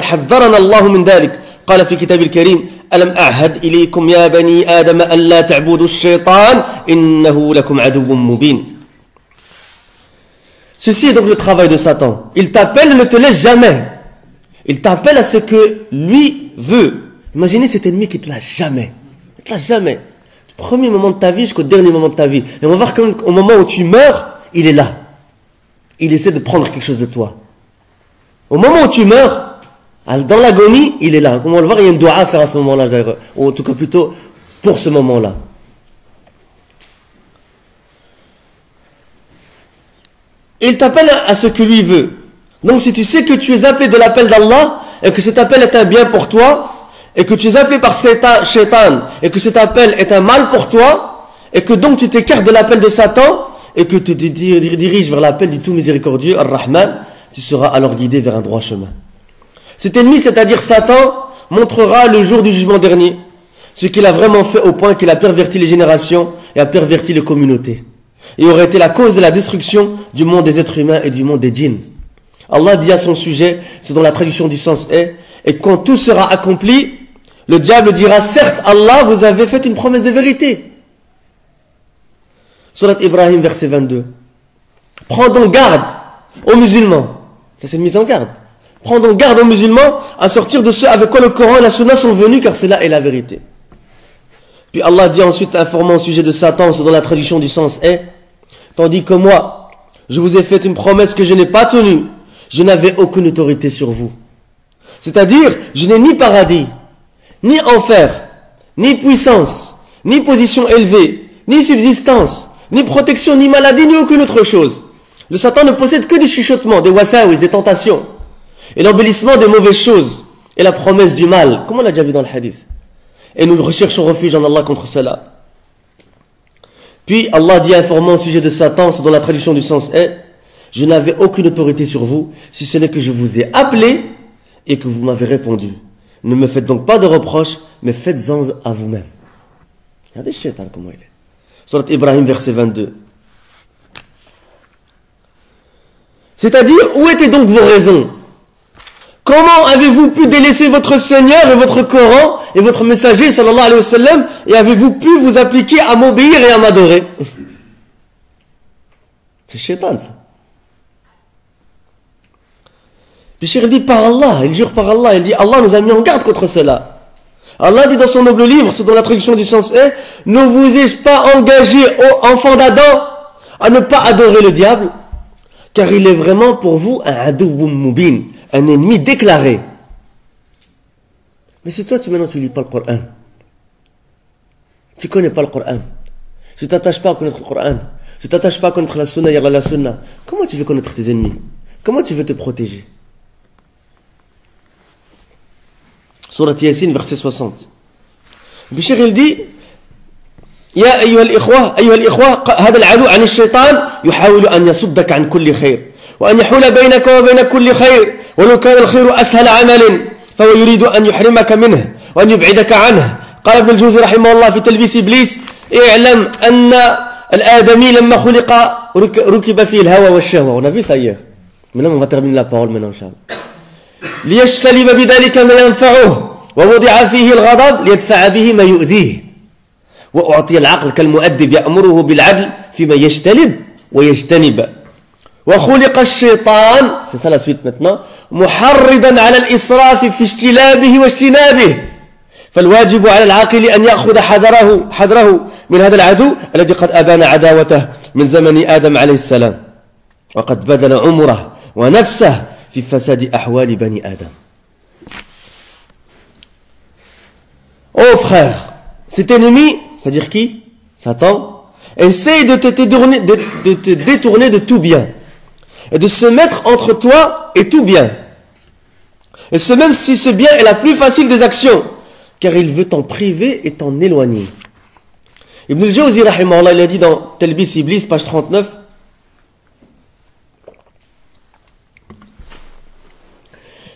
حذرنا الله من ذلك قال في كتاب الكريم ألم أعهد إليكم يا بني آدم أن لا تعبدوا الشيطان إنه لكم عدو مبين. Ceci est donc le travail de Satan. Il t'appelle et ne te laisse jamais. Il t'appelle à ce que lui veut. Imaginez cet ennemi qui ne te lâche jamais. Il ne te lâche jamais. Du premier moment de ta vie jusqu'au dernier moment de ta vie. Et on va voir qu'au moment où tu meurs, il est là. Il essaie de prendre quelque chose de toi. Au moment où tu meurs, dans l'agonie, il est là. Comme on va le voir, il y a une doua à faire à ce moment-là. Ou en tout cas plutôt pour ce moment-là. Il t'appelle à ce que lui veut. Donc si tu sais que tu es appelé de l'appel d'Allah, et que cet appel est un bien pour toi, et que tu es appelé par Shaitan, et que cet appel est un mal pour toi, et que donc tu t'écartes de l'appel de Satan, et que tu te diriges vers l'appel du tout miséricordieux, Ar-Rahman, tu seras alors guidé vers un droit chemin. Cet ennemi, c'est-à-dire Satan, montrera le jour du jugement dernier ce qu'il a vraiment fait au point qu'il a perverti les générations et a perverti les communautés. Et aurait été la cause de la destruction du monde des êtres humains et du monde des djinns. Allah dit à son sujet, ce dont la traduction du sens est, et quand tout sera accompli, le diable dira, certes Allah vous avez fait une promesse de vérité. Surat Ibrahim, verset 22. Prends donc garde aux musulmans. Ça c'est une mise en garde. Prends donc garde aux musulmans à sortir de ce avec quoi le Coran et la Sunna sont venus, car cela est la vérité. Puis Allah dit ensuite, informant au sujet de Satan, ce dont la traduction du sens est, tandis que moi, je vous ai fait une promesse que je n'ai pas tenue, je n'avais aucune autorité sur vous. C'est-à-dire, je n'ai ni paradis, ni enfer, ni puissance, ni position élevée, ni subsistance, ni protection, ni maladie, ni aucune autre chose. Le Satan ne possède que des chuchotements, des wasawis, des tentations, et l'embellissement des mauvaises choses, et la promesse du mal, comme on l'a déjà vu dans le hadith. Et nous recherchons refuge en Allah contre cela. Puis Allah dit informant au sujet de Satan, ce dont la traduction du sens est, je n'avais aucune autorité sur vous, si ce n'est que je vous ai appelé et que vous m'avez répondu. Ne me faites donc pas de reproches, mais faites-en à vous-même. Regardez Shaitan comment il est. Surat Ibrahim, verset 22. C'est-à-dire, où étaient donc vos raisons? Comment avez-vous pu délaisser votre Seigneur et votre Coran et votre messager sallallahu alayhi wa sallam, et avez-vous pu vous appliquer à m'obéir et à m'adorer? C'est Shaitan ça. Puis Cheikh dit par Allah, il jure par Allah, il dit Allah nous a mis en garde contre cela. Allah dit dans son noble livre, ce dont la traduction du sens est, ne vous ai-je pas engagé, ô enfants d'Adam, à ne pas adorer le diable, car il est vraiment pour vous un adoum mubin, un ennemi déclaré. Mais si toi, maintenant, tu lis pas le Coran, tu connais pas le Coran, tu t'attaches pas à connaître le Coran, tu t'attaches pas à connaître la sunna, la sunna, comment tu veux connaître tes ennemis? Comment tu veux te protéger? Surat Yasin, verset 60. Bichir, il dit, يا أيها الإخوة هذا العدو عن الشيطان يحاول أن يصدك عن كل خير وأن يحول بينك وبين كل خير ولو كان الخير أسهل عمل فهو يريد أن يحرمك منه وأن يبعدك عنه. قال ابن الجوزي رحمه الله في تلبيس إبليس اعلم أن الآدمي لما خلق ركب فيه الهوى والشهوة. On a vu ça hier. Maintenant on va terminer la parole maintenant Inch'Allah. ليجتلب بذلك ما ينفعه ووضع فيه الغضب ليدفع به ما يؤذيه وأعطي العقل كالمؤدب يأمره بالعدل فيما يجتلب ويجتنب. وخلق الشيطان c'est ça la suite maintenant محرضا على الإسراف في اجتلابه واجتنابه فالواجب على العاقل أن يأخذ حذره من هذا العدو الذي قد أبان عداوته من زمن آدم عليه السلام وقد بذل عمره ونفسه في فساد أحوال بني آدم. Oh frère, cet ennemi, c'est-à-dire qui? Satan, essaye de te détourner de tout bien et de se mettre entre toi et tout bien. Et ce même si ce bien est la plus facile des actions, car il veut t'en priver et t'en éloigner. Ibn al-Jawzi, rahimahullah, il a dit dans Talbis Iblis, page 39,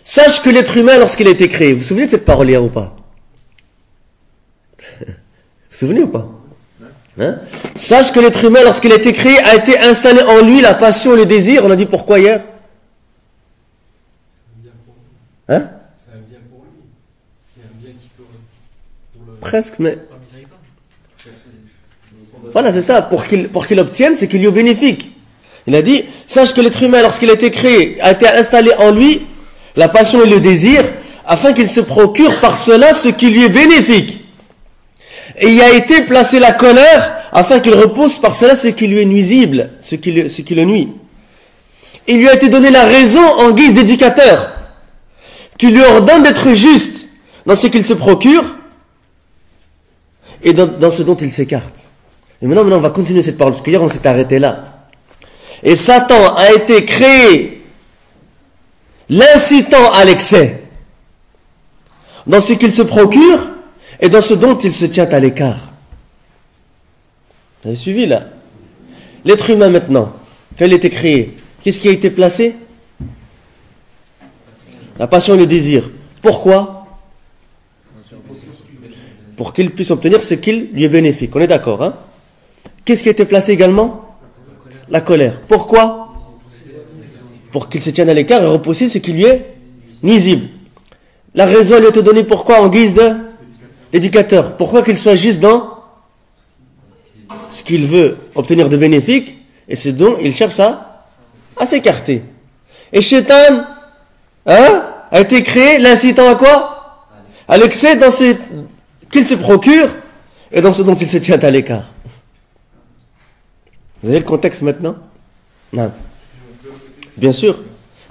sache que l'être humain, lorsqu'il a été créé, vous vous souvenez de cette parole hier ou pas? Vous vous souvenez ou pas? Hein? Sache que l'être humain, lorsqu'il a été créé, a été installé en lui la passion et le désir. On a dit pourquoi hier? Hein? C'est un bien pour lui. C'est un bien qui peut pour le... Presque, mais... Voilà, c'est ça. Pour qu'il obtienne, c'est qu'il lui est bénéfique. Il a dit, sache que l'être humain, lorsqu'il a été créé, a été installé en lui la passion et le désir, afin qu'il se procure par cela ce qui lui est bénéfique. Et il a été placé la colère, afin qu'il repousse par cela ce qui lui est nuisible, ce qui le nuit. Il lui a été donné la raison en guise d'éducateur, qui lui ordonne d'être juste dans ce qu'il se procure, et dans ce dont il s'écarte. Et maintenant, on va continuer cette parole, parce qu'hier on s'est arrêté là. Et Satan a été créé l'incitant à l'excès, dans ce qu'il se procure, et dans ce dont il se tient à l'écart. Vous avez suivi là? L'être humain maintenant, quand il a été créé, qu'est-ce qui a été placé? La passion et le désir. Pourquoi? Pour qu'il puisse obtenir ce qui lui est bénéfique. On est d'accord, hein? Qu'est-ce qui a été placé également? La colère. Pourquoi? Pour qu'il se tienne à l'écart et repousser ce qui lui est nuisible. La raison lui a été donnée pourquoi? En guise d'éducateur. Pourquoi qu'il soit juste dans ce qu'il veut obtenir de bénéfique et ce dont il cherche à s'écarter. Et Shaitan, hein, a été créé l'incitant à quoi? À l'excès dans ce qu'il se procure et dans ce dont il se tient à l'écart. Vous avez le contexte maintenant? Non. Bien sûr.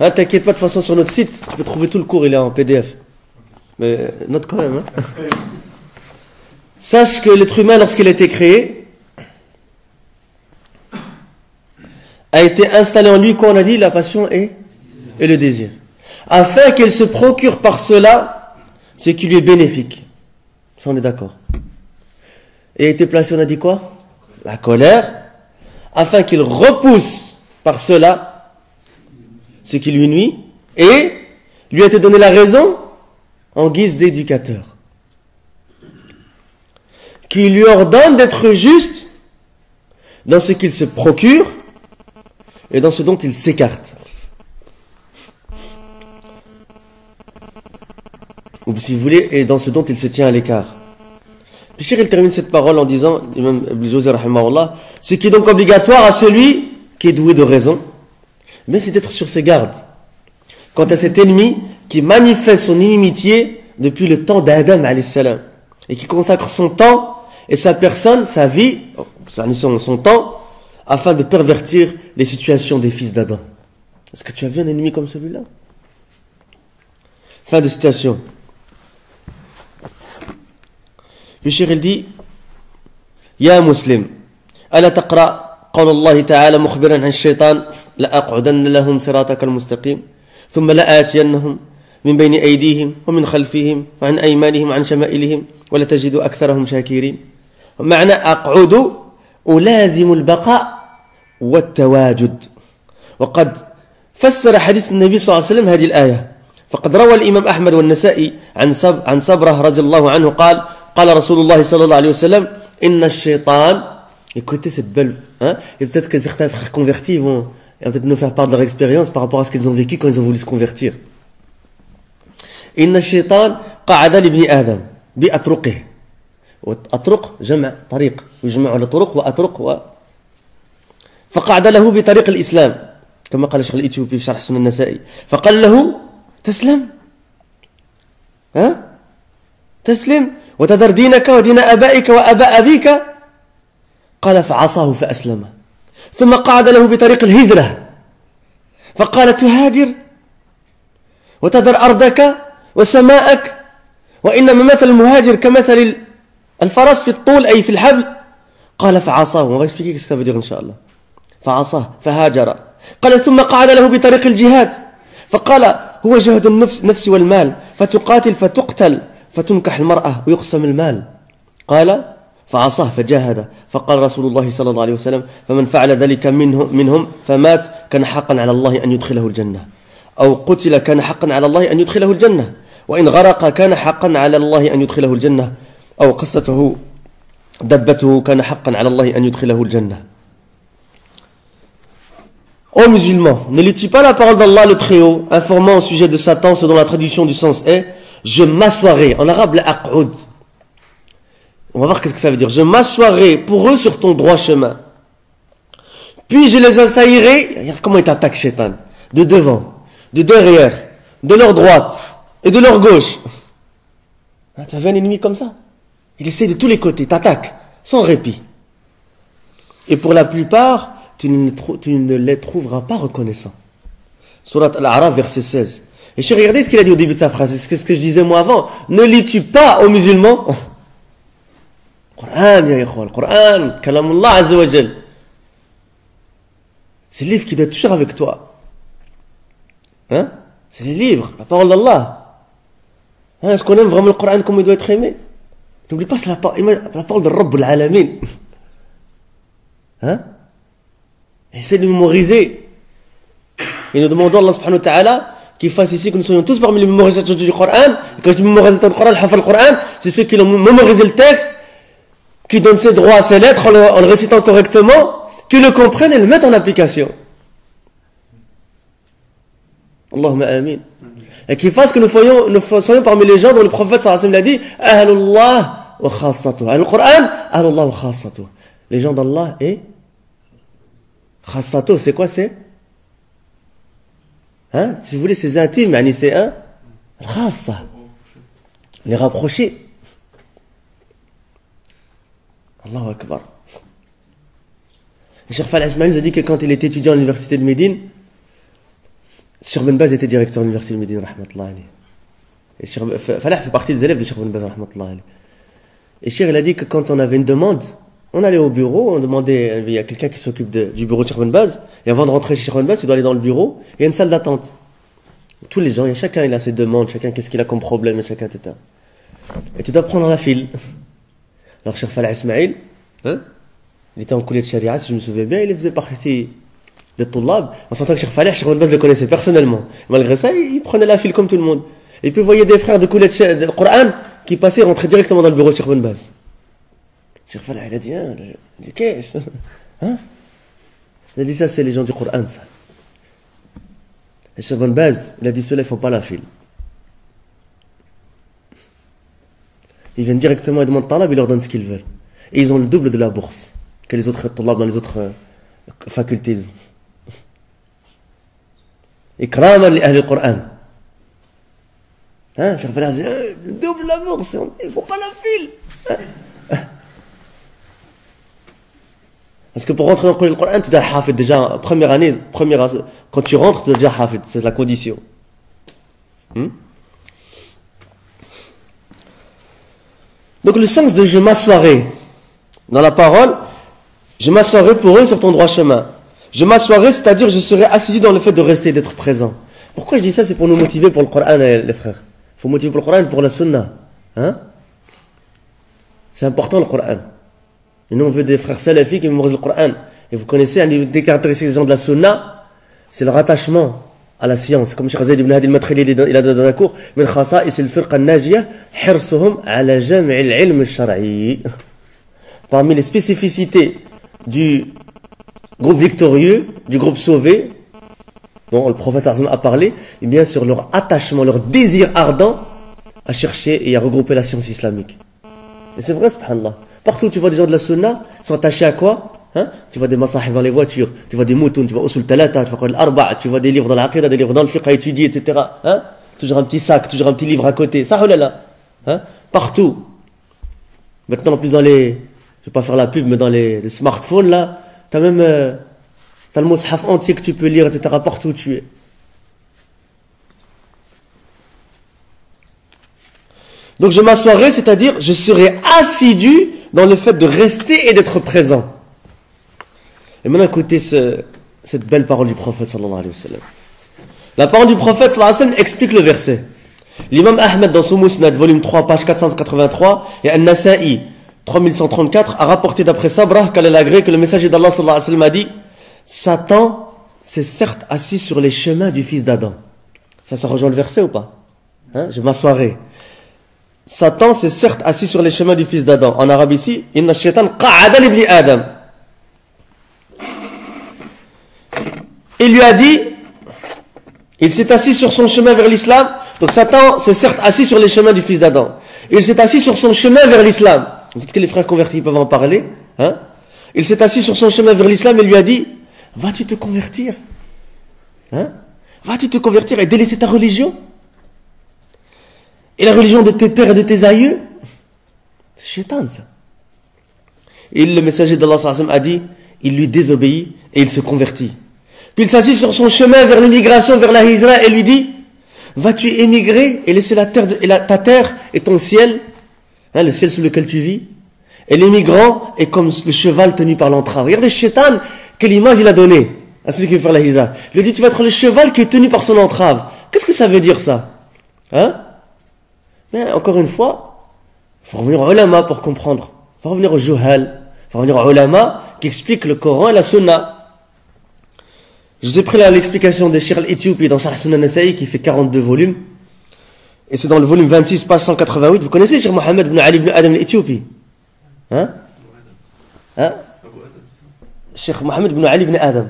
Hein, t'inquiète pas, de toute façon sur notre site, tu peux trouver tout le cours, il est en PDF. Mais note quand même. Hein. Sache que l'être humain, lorsqu'il a été créé, a été installé en lui, quoi on a dit, la passion et le désir. Afin qu'il se procure par cela ce qui lui est bénéfique. Ça on est d'accord. Et a été placé, on a dit quoi? La colère, afin qu'il repousse par cela ce qui lui nuit, et lui a été donné la raison en guise d'éducateur, qui lui ordonne d'être juste dans ce qu'il se procure et dans ce dont il s'écarte. Ou si vous voulez, et dans ce dont il se tient à l'écart. Puis il termine cette parole en disant, Imam Ibn Jawzi rahimahullah, ce qui est donc obligatoire à celui qui est doué de raison, mais c'est d'être sur ses gardes quant à cet ennemi qui manifeste son inimitié depuis le temps d'Adam alayhi salam et qui consacre son temps et sa personne, sa vie, son temps, afin de pervertir les situations des fils d'Adam. Est-ce que tu as vu un ennemi comme celui-là? Fin de citation. Le cheikh il dit يا مسلم ألا تقرأ قول الله تعالى مخبرا عن الشيطان لأقعدن لهم صراطك المستقيم ثم لآتينهم من بين أيديهم ومن خلفهم وعن أيمانهم وعن شمائلهم ولتجد أكثرهم شاكرين. معنى أقعد ألازم البقاء والتواجد. وقد فسر حديث النبي صلى الله عليه وسلم هذه الآية، فقد روى الإمام أحمد والنسائي عن صبرة رضي الله عنه قال قال رسول الله صلى الله عليه وسلم إن الشيطان. Écoutez cette belle, hein, et peut-être que certains frères convertis vont peut-être nous faire part de leur expérience par rapport à ce qu'ils ont vécu quand ils ont voulu se convertir. إن الشيطان قعد لابن آدم بأطرقه. أطرق جمع طريق، يجمع على طرق وأطرق فقعد له بطريق الإسلام كما قال الشيخ الإثيوبي في شرح سنن النسائي، فقال له تسلم، ها تسلم وتذر دينك ودين أبائك وأباء أبيك. قال فعصاه فأسلم. ثم قعد له بطريق الهجرة فقال تهاجر وتذر أرضك وسماءك وإنما مثل المهاجر كمثل الفرس في الطول أي في الحبل. قال فعصاه. On va expliquer ce que ça veut dire إن شاء الله. فعصاه فهاجر. قال ثم قعد له بطريق الجهاد فقال هو جهد النفس والمال فتقاتل فتقتل فتنكح المرأة ويقسم المال. قال فعصاه فجاهد. فقال رسول الله صلى الله عليه وسلم فمن فعل ذلك منهم فمات كان حقا على الله أن يدخله الجنة، أو قتل كان حقا على الله أن يدخله الجنة، وإن غرق كان حقا على الله أن يدخله الجنة، أو قصته دبته كان حقا على الله أن يدخله الجنة. Ô musulmans, ne lis-tu pas la parole d'Allah le Très-Haut, informant au sujet de Satan, ce dont la traduction du sens est je m'assoirai, en arabe l'aq'ud. On va voir qu'est-ce que ça veut dire. Je m'assoirai pour eux sur ton droit chemin. Puis je les assaillirai. Regarde comment ils t'attaquent, Shaitan. De devant, de derrière, de leur droite et de leur gauche. Ah, tu as vu un ennemi comme ça? Il essaie de tous les côtés, t'attaque, sans répit. Et pour la plupart, tu ne les trouveras pas reconnaissants. Surat Al-A'raf, verset 16. Et je regardez ce qu'il a dit au début de sa phrase. C'est ce que je disais moi avant. Ne lis-tu pas aux musulmans? Coran, ya ikhwan, Coran, Kalamullah Azza wa Jal. C'est le livre qui doit être toujours avec toi. Hein? C'est les livres, la parole d'Allah. Hein? Est-ce qu'on aime vraiment le Coran comme il doit être aimé? N'oublie pas, c'est la parole de Rabb al-Alamin. Hein? Essaie de mémoriser. Et nous demandons à Allah subhanahu wa ta'ala qu'il fasse ici que nous soyons tous parmi les mémorisateurs du Coran. Et quand je dis mémorisateur du Coran, le Coran, c'est ceux qui ont mémorisé le texte, qui donnent ses droits à ses lettres en le récitant correctement, qui le comprennent et le mettent en application. Allahumma amin. Et qu'il fasse que nous soyons parmi les gens dont le prophète sallallahu alayhi wa sallam l'a dit Ahlullah wa khassatuh. Al-Qur'an, Ahlullah wa khassatuh. Les gens d'Allah et khassatuh, c'est quoi c'est? Hein? Si vous voulez, c'est intime, c'est un khassa. Les rapprocher. Allahu Akbar. Le Cheikh Falah Ismail nous a dit que quand il était étudiant à l'université de Médine, Cheikh Ben Baz était directeur de l'université de Médine, rahmatullah alayhi. Et Cheikh Falah fait partie des élèves de Cheikh Ben Baz, rahmatullah alayhi. Et Cheikh il a dit que quand on avait une demande, on allait au bureau, on demandait, il y a quelqu'un qui s'occupe du bureau de Cheikh Ben Baz, et avant de rentrer chez Cheikh Ben Baz, il doit aller dans le bureau, et il y a une salle d'attente. Tous les gens, chacun il a ses demandes, chacun qu'est-ce qu'il a comme problème, et chacun, etc. Et tu dois prendre la file. Alors Cheikh Falah Ismail, hein, il était en coulée de charia, si je me souviens bien, il faisait partie des Tullab. En sentant que Cheikh Falah, Cheikh Ben Baz le connaissait personnellement. Malgré ça, il prenait la file comme tout le monde. Et puis vous voyez des frères de coulée de Coran qui passaient et rentraient directement dans le bureau de Cheikh Ben Baz. Cheikh Falah, il a dit, qu'est-ce? Hein? Il a dit ça, c'est les gens du Coran, ça. Et Cheikh Ben Baz, il a dit ceux-là, ils ne font pas la file. Ils viennent directement, ils demandent talab, ils leur donnent ce qu'ils veulent. Et ils ont le double de la bourse que les autres talab dans les autres facultés. Ikraman li ahli al-Qur'an. Hein, Cheikh Falah dit, le double de la bourse, ils ne font pas la file. Hein? Parce que pour rentrer dans le Coran, tu dois hafid déjà, première année, quand tu rentres, tu dois déjà hafid, c'est la condition. Donc le sens de je m'assoirai dans la parole, je m'assoirai pour eux sur ton droit chemin. Je m'assoirai, c'est-à-dire je serai assidu dans le fait de rester, d'être présent. Pourquoi je dis ça? C'est pour nous motiver pour le Coran, les frères. Il faut motiver pour le Coran et pour la Sunna. Hein? C'est important le Coran. Et nous on veut des frères salafis qui mémorisent le Coran. Et vous connaissez une des caractéristiques des gens de la Sunna, c'est leur attachement à la science. Comme Cheikh Zayd ibn Hadi al-Matrili, il a dans la cour, min khasa'is al-firqa an-najiyah, hirsuhum ala jam' al-ilm al-shar'i. Parmi les spécificités du groupe victorieux, du groupe sauvé, dont le prophète a parlé, et bien sûr leur attachement, leur désir ardent à chercher et à regrouper la science islamique. Et c'est vrai, subhanallah. Partout où tu vois des gens de la sunna, sont attachés à quoi? Hein? Tu vois des masahif dans les voitures, tu vois des moutons, tu vois usul talata, tu vois al-arba', tu vois des livres dans l'aqidah, des livres dans le fiqh à étudier, etc. Hein? Toujours un petit sac, toujours un petit livre à côté. Ça, oh là là. Hein? Partout. Maintenant, en plus dans les, je vais pas faire la pub, mais dans les smartphones là, t'as même, t'as le mushaf entier que tu peux lire, etc. Partout où tu es. Donc je m'assoirai, c'est-à-dire je serai assidu dans le fait de rester et d'être présent. Et maintenant écoutez cette belle parole du prophète sallallahu alayhi wa sallam. La parole du prophète sallallahu alayhi wa sallam explique le verset. L'imam Ahmed dans son Musnad, volume 3, page 483, et An-Nasa'i, 3134, a rapporté d'après Sabrah qu'Allah agrée que le messager d'Allah sallallahu alayhi wa sallam a dit Satan s'est certes assis sur les chemins du fils d'Adam. Ça rejoint le verset ou pas? Hein? Je m'assoirai. Satan s'est certes assis sur les chemins du fils d'Adam. En arabe ici, Inna shaitan qa'ada libni Adam. Il lui a dit, il s'est assis sur son chemin vers l'islam. Donc Satan s'est certes assis sur les chemins du fils d'Adam. Il s'est assis sur son chemin vers l'islam. Peut-être que les frères convertis peuvent en parler. Hein? Il s'est assis sur son chemin vers l'islam et lui a dit, vas-tu te convertir? Hein? Vas-tu te convertir et délaisser ta religion? Et la religion de tes pères et de tes aïeux? C'est shaitan ça. Et le messager d'Allah a dit, il lui désobéit et il se convertit. Puis il s'assit sur son chemin vers l'immigration, vers la hijra et lui dit, vas-tu émigrer et laisser la terre ta terre et ton ciel, hein, le ciel sous lequel tu vis? Et l'émigrant est comme le cheval tenu par l'entrave. Regardez shaitan, quelle image il a donnée à celui qui veut faire la hijra. Il lui dit, tu vas être le cheval qui est tenu par son entrave. Qu'est-ce que ça veut dire ça? Hein? Mais encore une fois, il faut revenir au ulama pour comprendre. Il faut revenir au juhal. Il faut revenir au ulama qui explique le Coran et la Sunna. Je vous ai pris là l'explication de Cheikh al-Éthiopie dans Sharh Sunan Nasa'i qui fait 42 volumes. Et c'est dans le volume 26, page 188. Vous connaissez Cheikh Mohammed ibn Ali ibn Adam l'Éthiopie? Hein? Hein? Cheikh Mohammed ibn Ali ibn Adam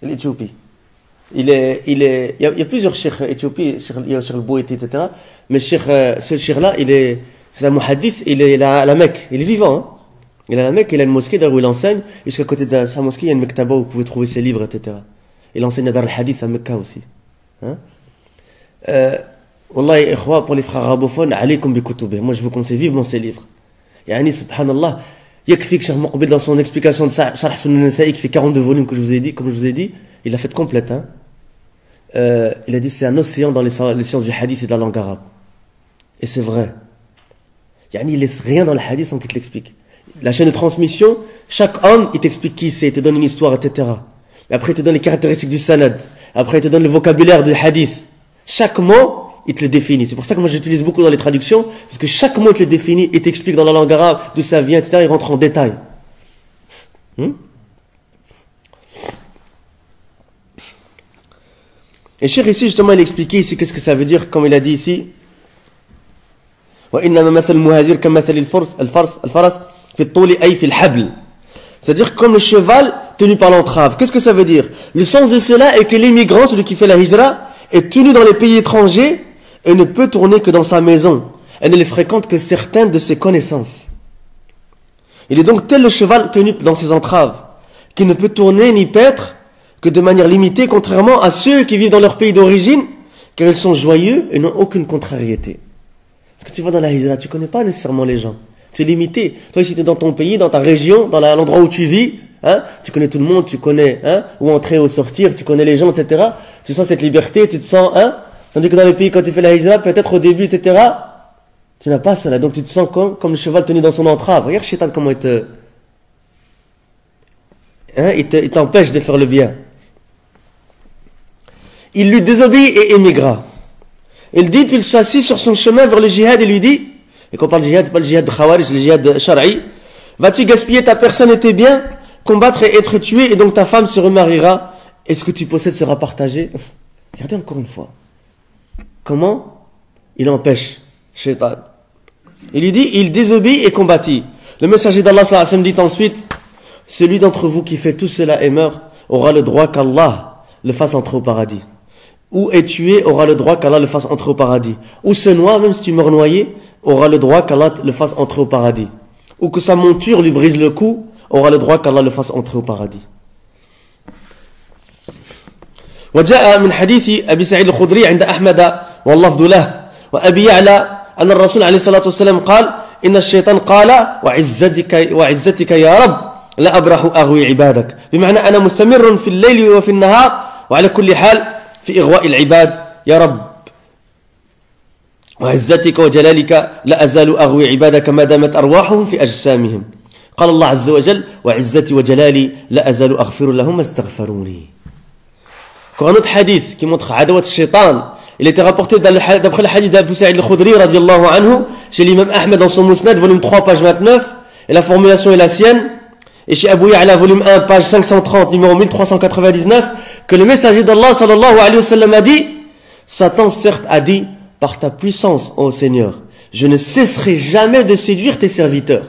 l'Éthiopie. Il y a plusieurs cheikhs éthiopiens, il y a Cheikh al-Bouiti, etc. Mais ce cheikh-là, c'est un muhaddith, il est à la Mecque, il est vivant. Hein? Il est à la Mecque, il a une mosquée où il enseigne, et jusqu'à côté de sa mosquée, il y a une mektaba où vous pouvez trouver ses livres, etc. Il enseigne à Dar al-Hadith à Mecca aussi. Hein? Wallahi, ikhwa, pour les frères arabophones, alaykum bi kutubih. Moi, je vous conseille vivement ces livres. Yani, subhanallah, yakfik Cheikh Muqbil dans son explication de Sharh Sunan Nasa'i qui fait 42 volumes, comme je vous ai dit, il l'a fait complète. Hein? Il a dit c'est un océan dans les sciences du hadith et de la langue arabe. Et c'est vrai. Yani, il laisse rien dans le hadith sans qu'il te l'explique. La chaîne de transmission, chaque homme, il t'explique qui c'est, il te donne une histoire, etc. Et après, il te donne les caractéristiques du sanad. Après, il te donne le vocabulaire du hadith. Chaque mot, il te le définit. C'est pour ça que moi, j'utilise beaucoup dans les traductions, parce que chaque mot, il te le définit, il t'explique dans la langue arabe d'où ça vient, etc. Il rentre en détail. Et Cheikh ici, justement, il expliquait ici qu'est-ce que ça veut dire, comme il a dit ici. C'est-à-dire comme le cheval tenu par l'entrave. Qu'est-ce que ça veut dire? Le sens de cela est que l'immigrant, celui qui fait la hijra, est tenu dans les pays étrangers et ne peut tourner que dans sa maison. Elle ne les fréquente que certaines de ses connaissances. Il est donc tel le cheval tenu dans ses entraves, qui ne peut tourner ni paître que de manière limitée, contrairement à ceux qui vivent dans leur pays d'origine, car ils sont joyeux et n'ont aucune contrariété. Parce que tu vas dans la hijra, tu connais pas nécessairement les gens. Tu es limité. Toi, ici, tu es dans ton pays, dans ta région, dans l'endroit où tu vis, hein, tu connais tout le monde, tu connais, hein, où entrer, où sortir, tu connais les gens, etc. Tu sens cette liberté, tu te sens, hein, tandis que dans les pays, quand tu fais la hijra, peut-être au début, etc., tu n'as pas cela, donc tu te sens comme le cheval tenu dans son entrave. Regarde, Shaitan, comment il t'empêche de faire le bien. Il lui désobéit et émigra. Il dit, puis il s'assit sur son chemin vers le djihad et lui dit, et quand on parle de djihad, c'est pas le djihad de Khawarij, c'est le djihad Shar'i, vas-tu gaspiller ta personne et tes biens, combattre et être tué, et donc ta femme se remariera, et ce que tu possèdes sera partagé? Regardez encore une fois. Comment il empêche Shaitan. Il lui dit, il désobéit et combattit. Le messager d'Allah sallallahu alayhi wa sallam dit ensuite, celui d'entre vous qui fait tout cela et meurt, aura le droit qu'Allah le fasse entrer au paradis. Ou est tué, aura le droit qu'Allah le fasse entrer au paradis. Ou se noie, même si tu meurs noyé, aura le droit qu'Allah le fasse entrer au paradis. Ou que sa monture lui brise le cou, aura le droit qu'Allah le fasse entrer au paradis. وجاء من حديث أبي سعيد الخدري عند أحمد واللفظ له وأبي يعلى أن الرسول عليه الصلاة والسلام قال إن الشيطان قال وعزتك يا رب لا أبرح أغوي عبادك بمعنى أنا مستمر في الليل وفي النهار وعلى كل حال في إغواء العباد يا رب وعزتك وجلالك لا أزال أغوي عبادك ما دامت أرواحهم في أجسامهم قال الله عز وجل وعزتي وجلالي لا أزال أغفر لهم استغفروني. Encore un autre hadith qui montre Adawat Shaitan. Il était rapporté d'après le hadith d'Abu Sa'id al-Khudri radiallahu anhu chez l'imam Ahmed dans son Musnad volume 3 page 29 et la formulation est la sienne, et chez Abu Ya'la volume 1 page 530 numéro 1399 que le messager d'Allah sallallahu alayhi wa sallam a dit, Satan certes a dit, par ta puissance ô Seigneur je ne cesserai jamais de séduire tes serviteurs,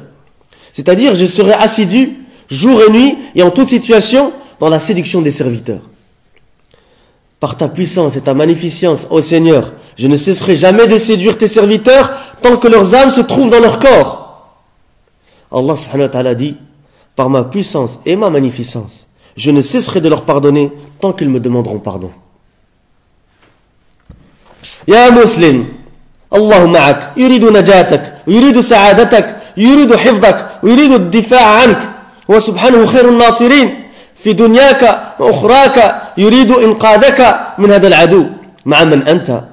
c'est-à-dire je serai assidu jour et nuit et en toute situation dans la séduction des serviteurs. Par ta puissance et ta magnificence, ô Seigneur, je ne cesserai jamais de séduire tes serviteurs tant que leurs âmes se trouvent dans leur corps. Allah subhanahu wa ta'ala dit, par ma puissance et ma magnificence, je ne cesserai de leur pardonner tant qu'ils me demanderont pardon. Ya Muslim, Allah ma'ak, yuridu najatak, yuridu sa'adatak, yuridu hifdak, yuridu difa'a ank, wa subhanahu khairun nasirin. في دنياك وأخراك يريد إنقاذك من هذا العدو. مع من أنت؟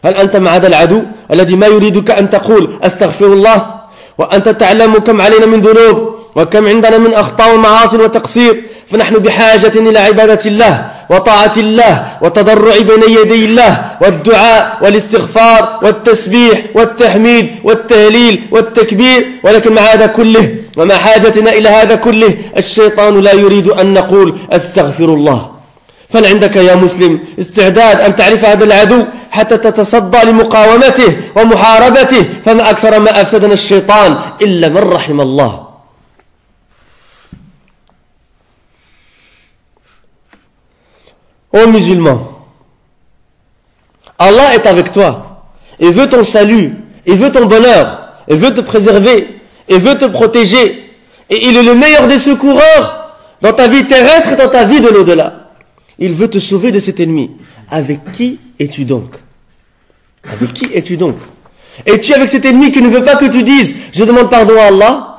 هل أنت مع هذا العدو الذي ما يريدك أن تقول أستغفر الله وأنت تعلم كم علينا من ذنوب وكم عندنا من أخطاء ومعاصي وتقصير، فنحن بحاجة إلى عبادة الله وطاعة الله وتضرع بين يدي الله والدعاء والاستغفار والتسبيح والتحميد والتهليل والتكبير، ولكن مع هذا كله ومع حاجتنا إلى هذا كله الشيطان لا يريد أن نقول أستغفر الله. فهل عندك يا مسلم استعداد أن تعرف هذا العدو حتى تتصدى لمقاومته ومحاربته؟ فما أكثر ما أفسدنا الشيطان إلا من رحم الله. Ô musulman, Allah est avec toi et veut ton salut, et veut ton bonheur, et veut te préserver, et veut te protéger, et il est le meilleur des secoureurs dans ta vie terrestre et dans ta vie de l'au-delà. Il veut te sauver de cet ennemi. Avec qui es-tu donc? Avec qui es-tu donc? Es-tu avec cet ennemi qui ne veut pas que tu dises je demande pardon à Allah,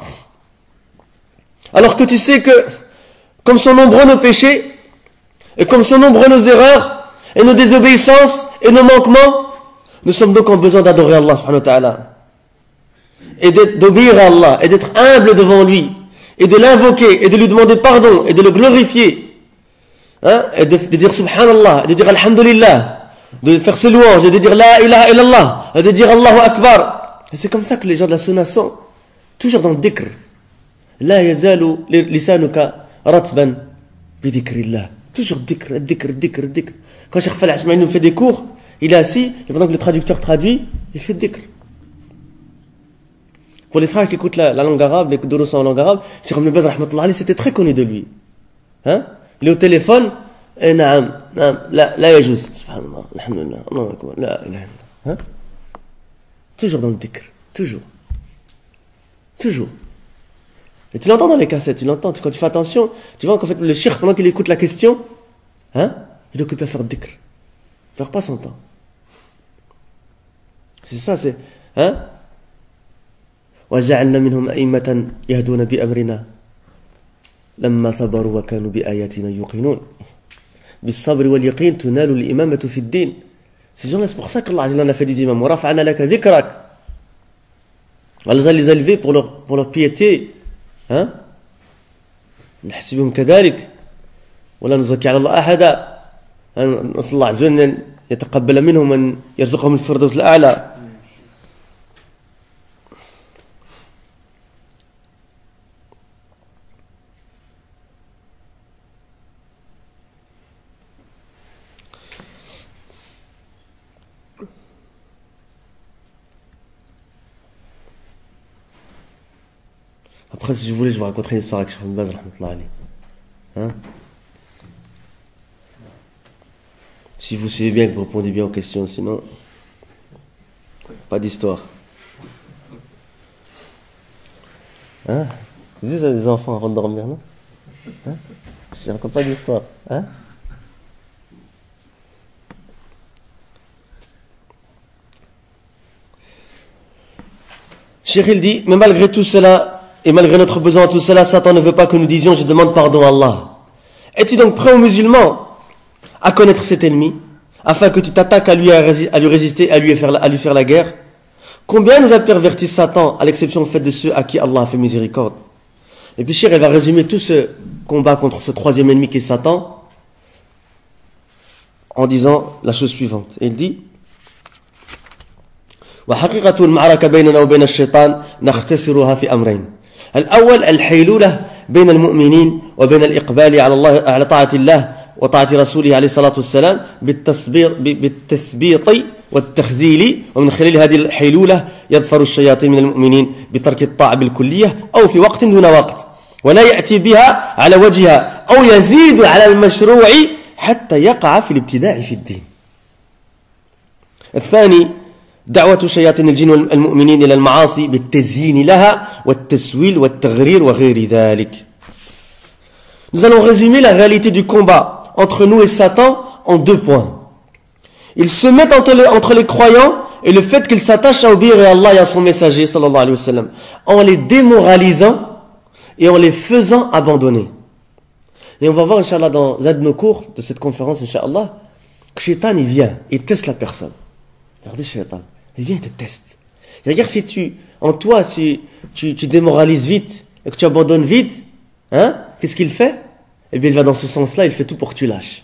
alors que tu sais que comme sont nombreux nos péchés et comme sont nombreux nos erreurs et nos désobéissances et nos manquements, nous sommes donc en besoin d'adorer Allah subhanahu wa ta'ala et d'obéir à Allah et d'être humble devant lui et de l'invoquer et de lui demander pardon et de le glorifier, hein, et de dire subhanallah, et de dire alhamdulillah, de faire ses louanges et de dire la ilaha illallah et de dire Allahu akbar. Et c'est comme ça que les gens de la sunna sont toujours dans le dhikr. La yazalu lisanuka ratban bi dhikrillah. Toujours dhikr, dhikr, dhikr, dhikr. Quand Cheikh Falh Asmaïn nous fait des cours, il est assis et pendant que le traducteur traduit, il fait dhikr. Pour les frères qui écoutent la langue arabe, les durus en langue arabe, Cheikh Ibn Baz rahmatullah alayhi, c'était très connu de lui. Hein? Il est au téléphone, et naam, la yajuz, subhanallah, alhamdulillah, Allahu akbar, la ilaha illallah. Hein? Toujours dans le dhikr, toujours. Toujours. Et tu l'entends dans les cassettes, tu l'entends, quand tu fais attention, tu vois qu'en fait le cheikh, pendant qu'il écoute la question, hein, il est occupé à faire dhikr. Il perd pas son temps. C'est ça, c'est, hein? وَجَعَلْنَا مِنْهُمْ أَئِمَّةً يَهْدُونَ بِأَمْرِنَا لما صبروا وكانوا بآياتنا يوقنون بالصبر واليقين تنال الإمامة في الدين. Ces gens-là, c'est pour ça qu'Allah a fait des imams. وَرَفْعَنَا لَكَ ذِكْرَكَ. Allah les a élevés pour leur piété. Hein? نحسبهم كذلك ولا نزكي على الله أحدا. نسأل الله عز وجل أن يتقبل منهم وأن يرزقهم الفردوس الأعلى. Après, si je voulais, je vous raconterai une histoire avec Cheikh Ibn Baz, rahmatullah alayh. Hein? Si vous suivez bien, que vous répondez bien aux questions, sinon, pas d'histoire. Hein? Vous dites à des enfants avant de dormir, non? Hein? Je ne raconte pas d'histoire. Hein? Cheikh il dit, mais malgré tout cela, et malgré notre besoin à tout cela, Satan ne veut pas que nous disions « Je demande pardon à Allah ». Es-tu donc prêt aux musulmans à connaître cet ennemi, afin que tu t'attaques à lui résister, à lui faire la guerre? Combien nous a perverti Satan, à l'exception faite de ceux à qui Allah a fait miséricorde? Et puis Cheikh, elle va résumer tout ce combat contre ce troisième ennemi qui est Satan, en disant la chose suivante. Il dit وحقيقة المعركة بيننا وبين الشيطان نختصرها في أمرين. الأول الحيلولة بين المؤمنين وبين الإقبال على الله على طاعة الله وطاعة رسوله عليه الصلاة والسلام بالتثبيط والتخذيل، ومن خلال هذه الحيلولة يظفر الشياطين من المؤمنين بترك الطاعة بالكلية أو في وقت دون وقت، ولا يأتي بها على وجهها أو يزيد على المشروع حتى يقع في الابتداع في الدين. الثاني دعوة شياطين الجن والمؤمنين إلى المعاصي بالتزيين لها والتسويل والتغرير وغير ذلك. Nous allons résumer la réalité du combat entre nous et Satan en 2 points. Ils se mettent entre les croyants et le fait qu'ils s'attachent à obéir à Allah et à son messager sallallahu alayhi wa sallam, en les démoralisant et en les faisant abandonner. Et on va voir Inch'Allah dans un de nos cours de cette conférence Inch'Allah que Shaitan il vient, il teste la personne. Regardez Shaitan, il vient, il te teste. Il regarde si tu démoralises vite et que tu abandonnes vite, hein, qu'est-ce qu'il fait? Eh bien, il va dans ce sens-là, il fait tout pour que tu lâches.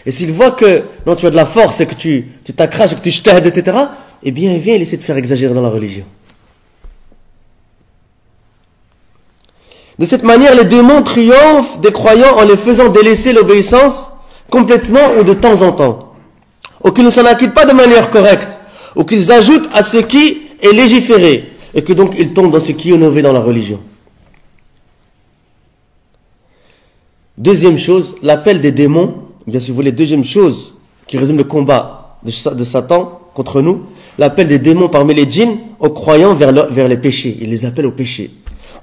Et s'il voit que non, tu as de la force et que tu t'accraches et que tu jtahd, etc., eh bien, il vient, il essaie de faire exagérer dans la religion. De cette manière, les démons triomphent des croyants en les faisant délaisser l'obéissance complètement ou de temps en temps, ou qu'ils ne s'en acquittent pas de manière correcte, ou qu'ils ajoutent à ce qui est légiféré, et que donc ils tombent dans ce qui est innové dans la religion. Deuxième chose, l'appel des démons, bien si vous voulez, deuxième chose qui résume le combat de Satan contre nous, l'appel des démons parmi les djinns aux croyants vers les péchés. Il les appelle au péché,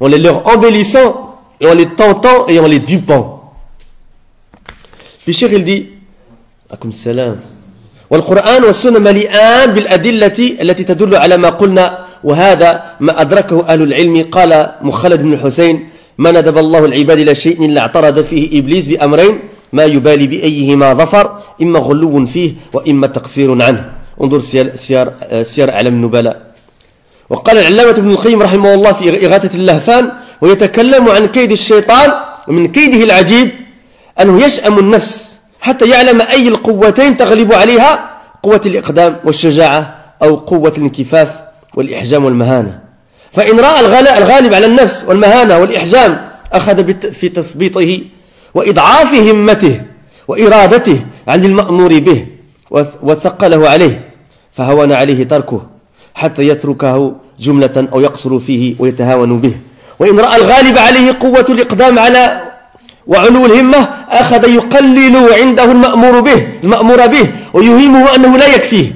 en les leur embellissant et en les tentant et en les dupant. Puis Cheikh il dit akum salam والقرآن والسنة مليئان بالأدلة التي تدل على ما قلنا، وهذا ما أدركه أهل العلم. قال مخلد بن الحسين ما ندب الله العباد إلى شيء إلا اعترض فيه إبليس بأمرين ما يبالي بأيهما ظفر، إما غلو فيه وإما تقصير عنه. انظر سير أعلام النبلاء. وقال العلامة ابن القيم رحمه الله في إغاثة اللهفان ويتكلم عن كيد الشيطان، ومن كيده العجيب أنه يشأم النفس حتى يعلم أي القوتين تغلب عليها، قوة الإقدام والشجاعة أو قوة الانكفاف والإحجام والمهانة. فإن رأى الغالب على النفس والمهانة والإحجام أخذ في تثبيطه وإضعاف همته وإرادته عن المأمور به وثقله عليه، فهون عليه تركه حتى يتركه جملة أو يقصر فيه ويتهاون به. وإن رأى الغالب عليه قوة الإقدام على وعلو الهمة أخذ يقلل عنده المأمور به ويهمه أنه لا يكفيه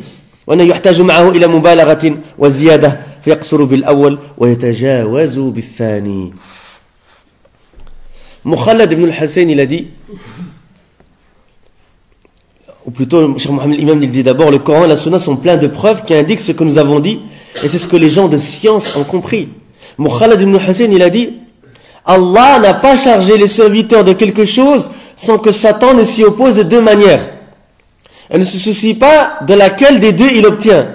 وأنه يحتاج معه إلى مبالغة وزيادة، فيقصر بالأول ويتجاوز بالثاني. Mukhalad ibn al-Hussein il a dit, ou plutôt Cheikh Mohammed l'imam il dit d'abord, le Coran et la Sunna sont pleins de preuves qui indiquent ce que nous avons dit, et c'est ce que les gens de science ont compris. Mukhalad ibn al-Hussein il a dit, Allah n'a pas chargé les serviteurs de quelque chose sans que Satan ne s'y oppose de deux manières. Elle ne se soucie pas de laquelle des deux il obtient.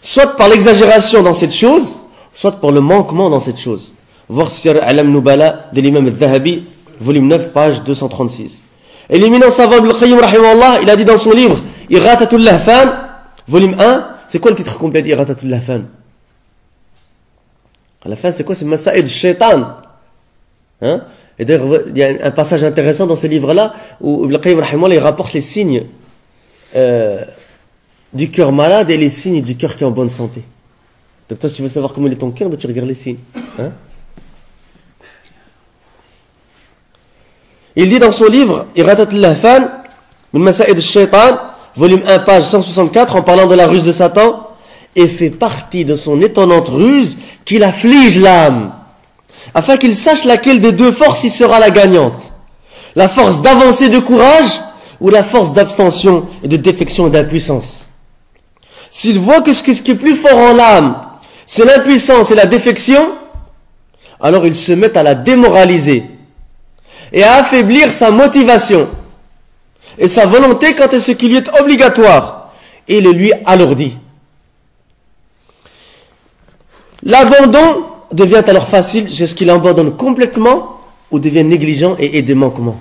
Soit par l'exagération dans cette chose, soit par le manquement dans cette chose. Voir Sir Alam Nubala de l'imam al-Dhahabi, volume 9, page 236. Et l'éminent savant Ibn al-Qayyim, rahimahullah, il a dit dans son livre, Iratatul Lahfan, volume 1, c'est quoi le titre complet d'Iratatul Lahfan? À la fin, c'est quoi? C'est Masa'id Shaitan. Hein? Et d'ailleurs, il y a un passage intéressant dans ce livre-là où Ibn al-Qayyim, rahimahullah, il rapporte les signes du cœur malade et les signes du cœur qui est en bonne santé. Donc toi, si tu veux savoir comment il est ton cœur, tu regardes les signes. Hein? Il dit dans son livre, Iratat al-Lahfan, Min Masa'id al-Shaytan, volume 1, page 164, en parlant de la ruse de Satan, et fait partie de son étonnante ruse qu'il afflige l'âme, afin qu'il sache laquelle des deux forces y sera la gagnante. La force d'avancer de courage, ou la force d'abstention et de défection et d'impuissance. S'il voit que ce qui est plus fort en l'âme, c'est l'impuissance et la défection, alors il se met à la démoraliser et à affaiblir sa motivation et sa volonté quant à ce qui lui est obligatoire et le lui alourdit. L'abandon devient alors facile jusqu'il abandonne complètement ou devient négligent et est des manquements.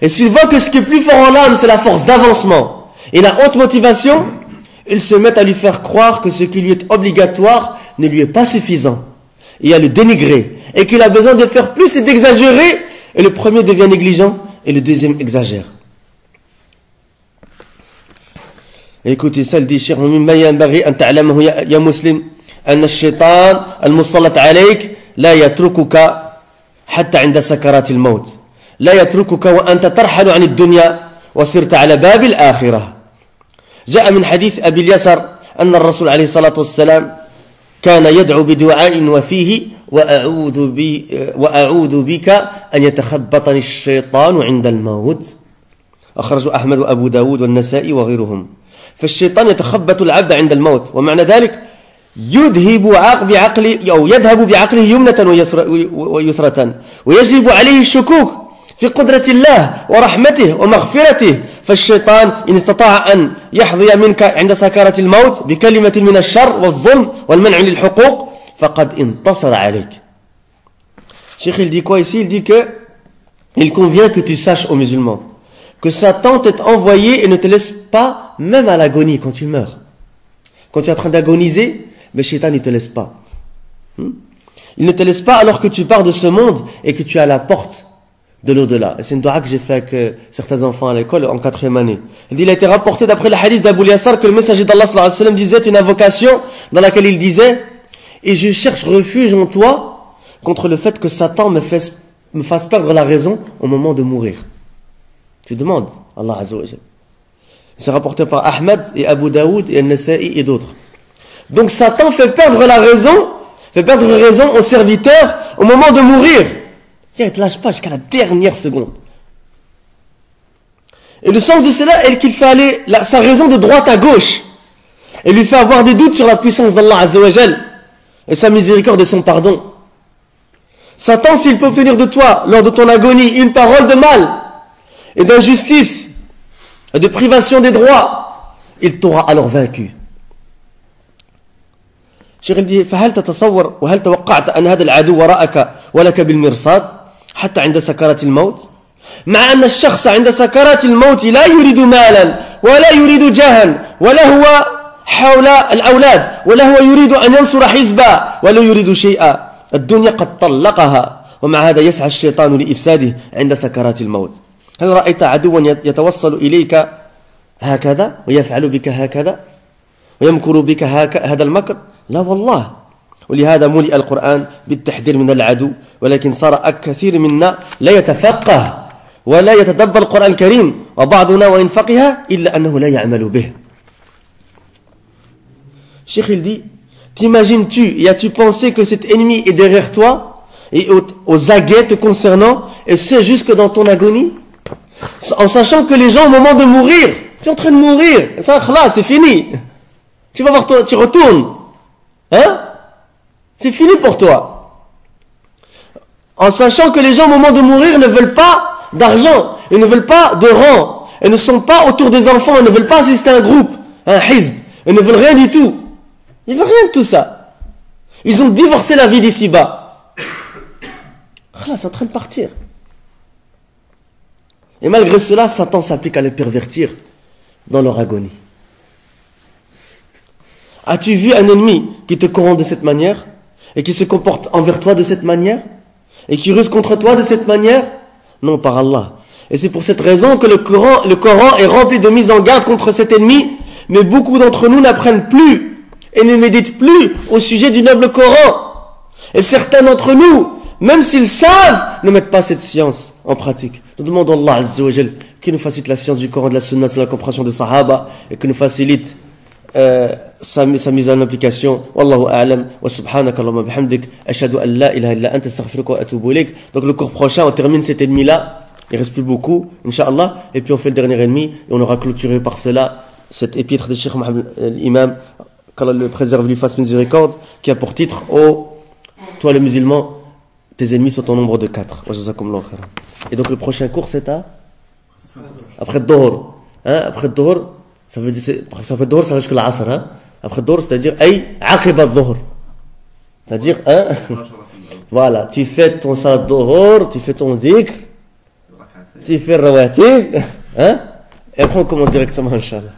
Et s'il voit que ce qui est plus fort en l'âme, c'est la force d'avancement et la haute motivation, il se met à lui faire croire que ce qui lui est obligatoire ne lui est pas suffisant et à le dénigrer et qu'il a besoin de faire plus et d'exagérer, et le premier devient négligent et le deuxième exagère. Écoutez ça, il dit Cheikh mimma yanbaghi an ta'lamahu ya muslim anna ash-shaytan al-musallat alayk la yatrukuka hatta 'inda sakarat al-maut. لا يتركك وأنت ترحل عن الدنيا وصرت على باب الآخرة. جاء من حديث أبي اليسر أن الرسول عليه الصلاة والسلام كان يدعو بدعاء وفيه وأعوذ بك أن يتخبطني الشيطان عند الموت. أخرجه أحمد وأبو داود والنسائي وغيرهم. فالشيطان يتخبط العبد عند الموت، ومعنى ذلك يذهب بعقله أو يذهب بعقله يمنة ويسرة ويجلب عليه الشكوك في قدرة الله ورحمته ومغفرته. فالشيطان إن استطاع أن يحظي منك عند سكرات الموت بكلمة من الشر والظلم والمنع للحقوق فقد انتصر عليك. Cheikh, il dit quoi ici? Il dit que il convient que tu saches aux musulmans que Satan t'est envoyé et ne te laisse pas même à l'agonie quand tu meurs. Quand tu es en train d'agoniser, mais Shaitan ne te laisse pas. Il ne te laisse pas alors que tu pars de ce monde et que tu es à la porte de l'au-delà. Et c'est une dua que j'ai fait avec certains enfants à l'école en 4e année. Il a été rapporté d'après le hadith d'Abu Yassar que le messager d'Allah sallallahu alayhi wa sallam disait une invocation dans laquelle il disait « Et je cherche refuge en toi contre le fait que Satan me fasse perdre la raison au moment de mourir. » Tu demandes Allah Azza wa Jalla. C'est rapporté par Ahmed et Abu Daoud et Al-Nasa'i et d'autres. Donc Satan fait perdre raison aux serviteurs au moment de mourir. Il ne te lâche pas jusqu'à la dernière seconde. Et le sens de cela est qu'il fait aller sa raison de droite à gauche. Et lui fait avoir des doutes sur la puissance d'Allah Azza wa Jal et sa miséricorde et son pardon. Satan, s'il peut obtenir de toi, lors de ton agonie, une parole de mal et d'injustice et de privation des droits, il t'aura alors vaincu. شيخ دي فهل تتصور وهل توقعت أن هذا العدو وراءك ولك بالمرصاد حتى عند سكرات الموت؟ مع أن الشخص عند سكرات الموت لا يريد مالا ولا يريد جاها ولا هو حول الأولاد ولا هو يريد أن ينصر حزبا ولا يريد شيئا. الدنيا قد طلقها ومع هذا يسعى الشيطان لإفساده عند سكرات الموت. هل رأيت عدوا يتوصل إليك هكذا ويفعل بك هكذا ويمكر بك هذا المكر؟ لا والله. ولهذا ملئ القرآن بالتحذير من العدو، ولكن صار كثير منا لا يتفقه ولا يتدبر القرآن الكريم، وبعضنا وإن فقه إلا أنه لا يعمل به. Cheikh il dit, t'imagines-tu et as-tu pensé que cet ennemi est derrière toi et aux aguets te concernant, et ce jusque dans ton agonie, en sachant que les gens au moment de mourir, tu es en train de mourir, ça c'est fini, tu vas voir, tu retournes, hein, c'est fini pour toi. En sachant que les gens au moment de mourir ne veulent pas d'argent, ils ne veulent pas de rang, ils ne sont pas autour des enfants, ils ne veulent pas assister à un groupe, un hizb, ils ne veulent rien du tout. Ils ne veulent rien de tout ça. Ils ont divorcé la vie d'ici-bas. Là, c'est en train de partir. Et malgré cela, Satan s'applique à les pervertir dans leur agonie. As-tu vu un ennemi qui te corrompt de cette manière et qui se comporte envers toi de cette manière et qui ruse contre toi de cette manière? Non, par Allah. Et c'est pour cette raison que le Coran est rempli de mises en garde contre cet ennemi, mais beaucoup d'entre nous n'apprennent plus et ne méditent plus au sujet du noble Coran. Et certains d'entre nous, même s'ils savent, ne mettent pas cette science en pratique. Nous demandons à Allah Azza wa Jal qu'il nous facilite la science du Coran, de la Sunna, sur la compréhension des Sahaba, et qu'il nous facilite sa mise en application. Wallahu a'lam, wa subhanaka Allahumma bihamdik, ashhadu an la ilaha illa anta astaghfiruka wa atubu ilayk. Donc le cours prochain, on termine cet ennemi-là. Il reste plus beaucoup, Inch'Allah, et puis on fait le dernier ennemi, et on aura clôturé par cela cette épître de Cheikh Mohammed l'imam, qu'Allah le préserve, lui fasse miséricorde, qui a pour titre, oh, toi le musulman, tes ennemis sont au nombre de 4. Et donc le prochain cours c'est après Dohor. Hein? Après Dohor, ça veut dire, après Dohor ça va jusqu'à l'Asr. Hein? Après Dohor, c'est-à-dire, Aqiba Dohor. C'est-à-dire, hein? Voilà, tu fais ton salat Dohor, tu fais ton dhikr, tu fais rawatib, hein? Et après on commence directement, Inch'Allah.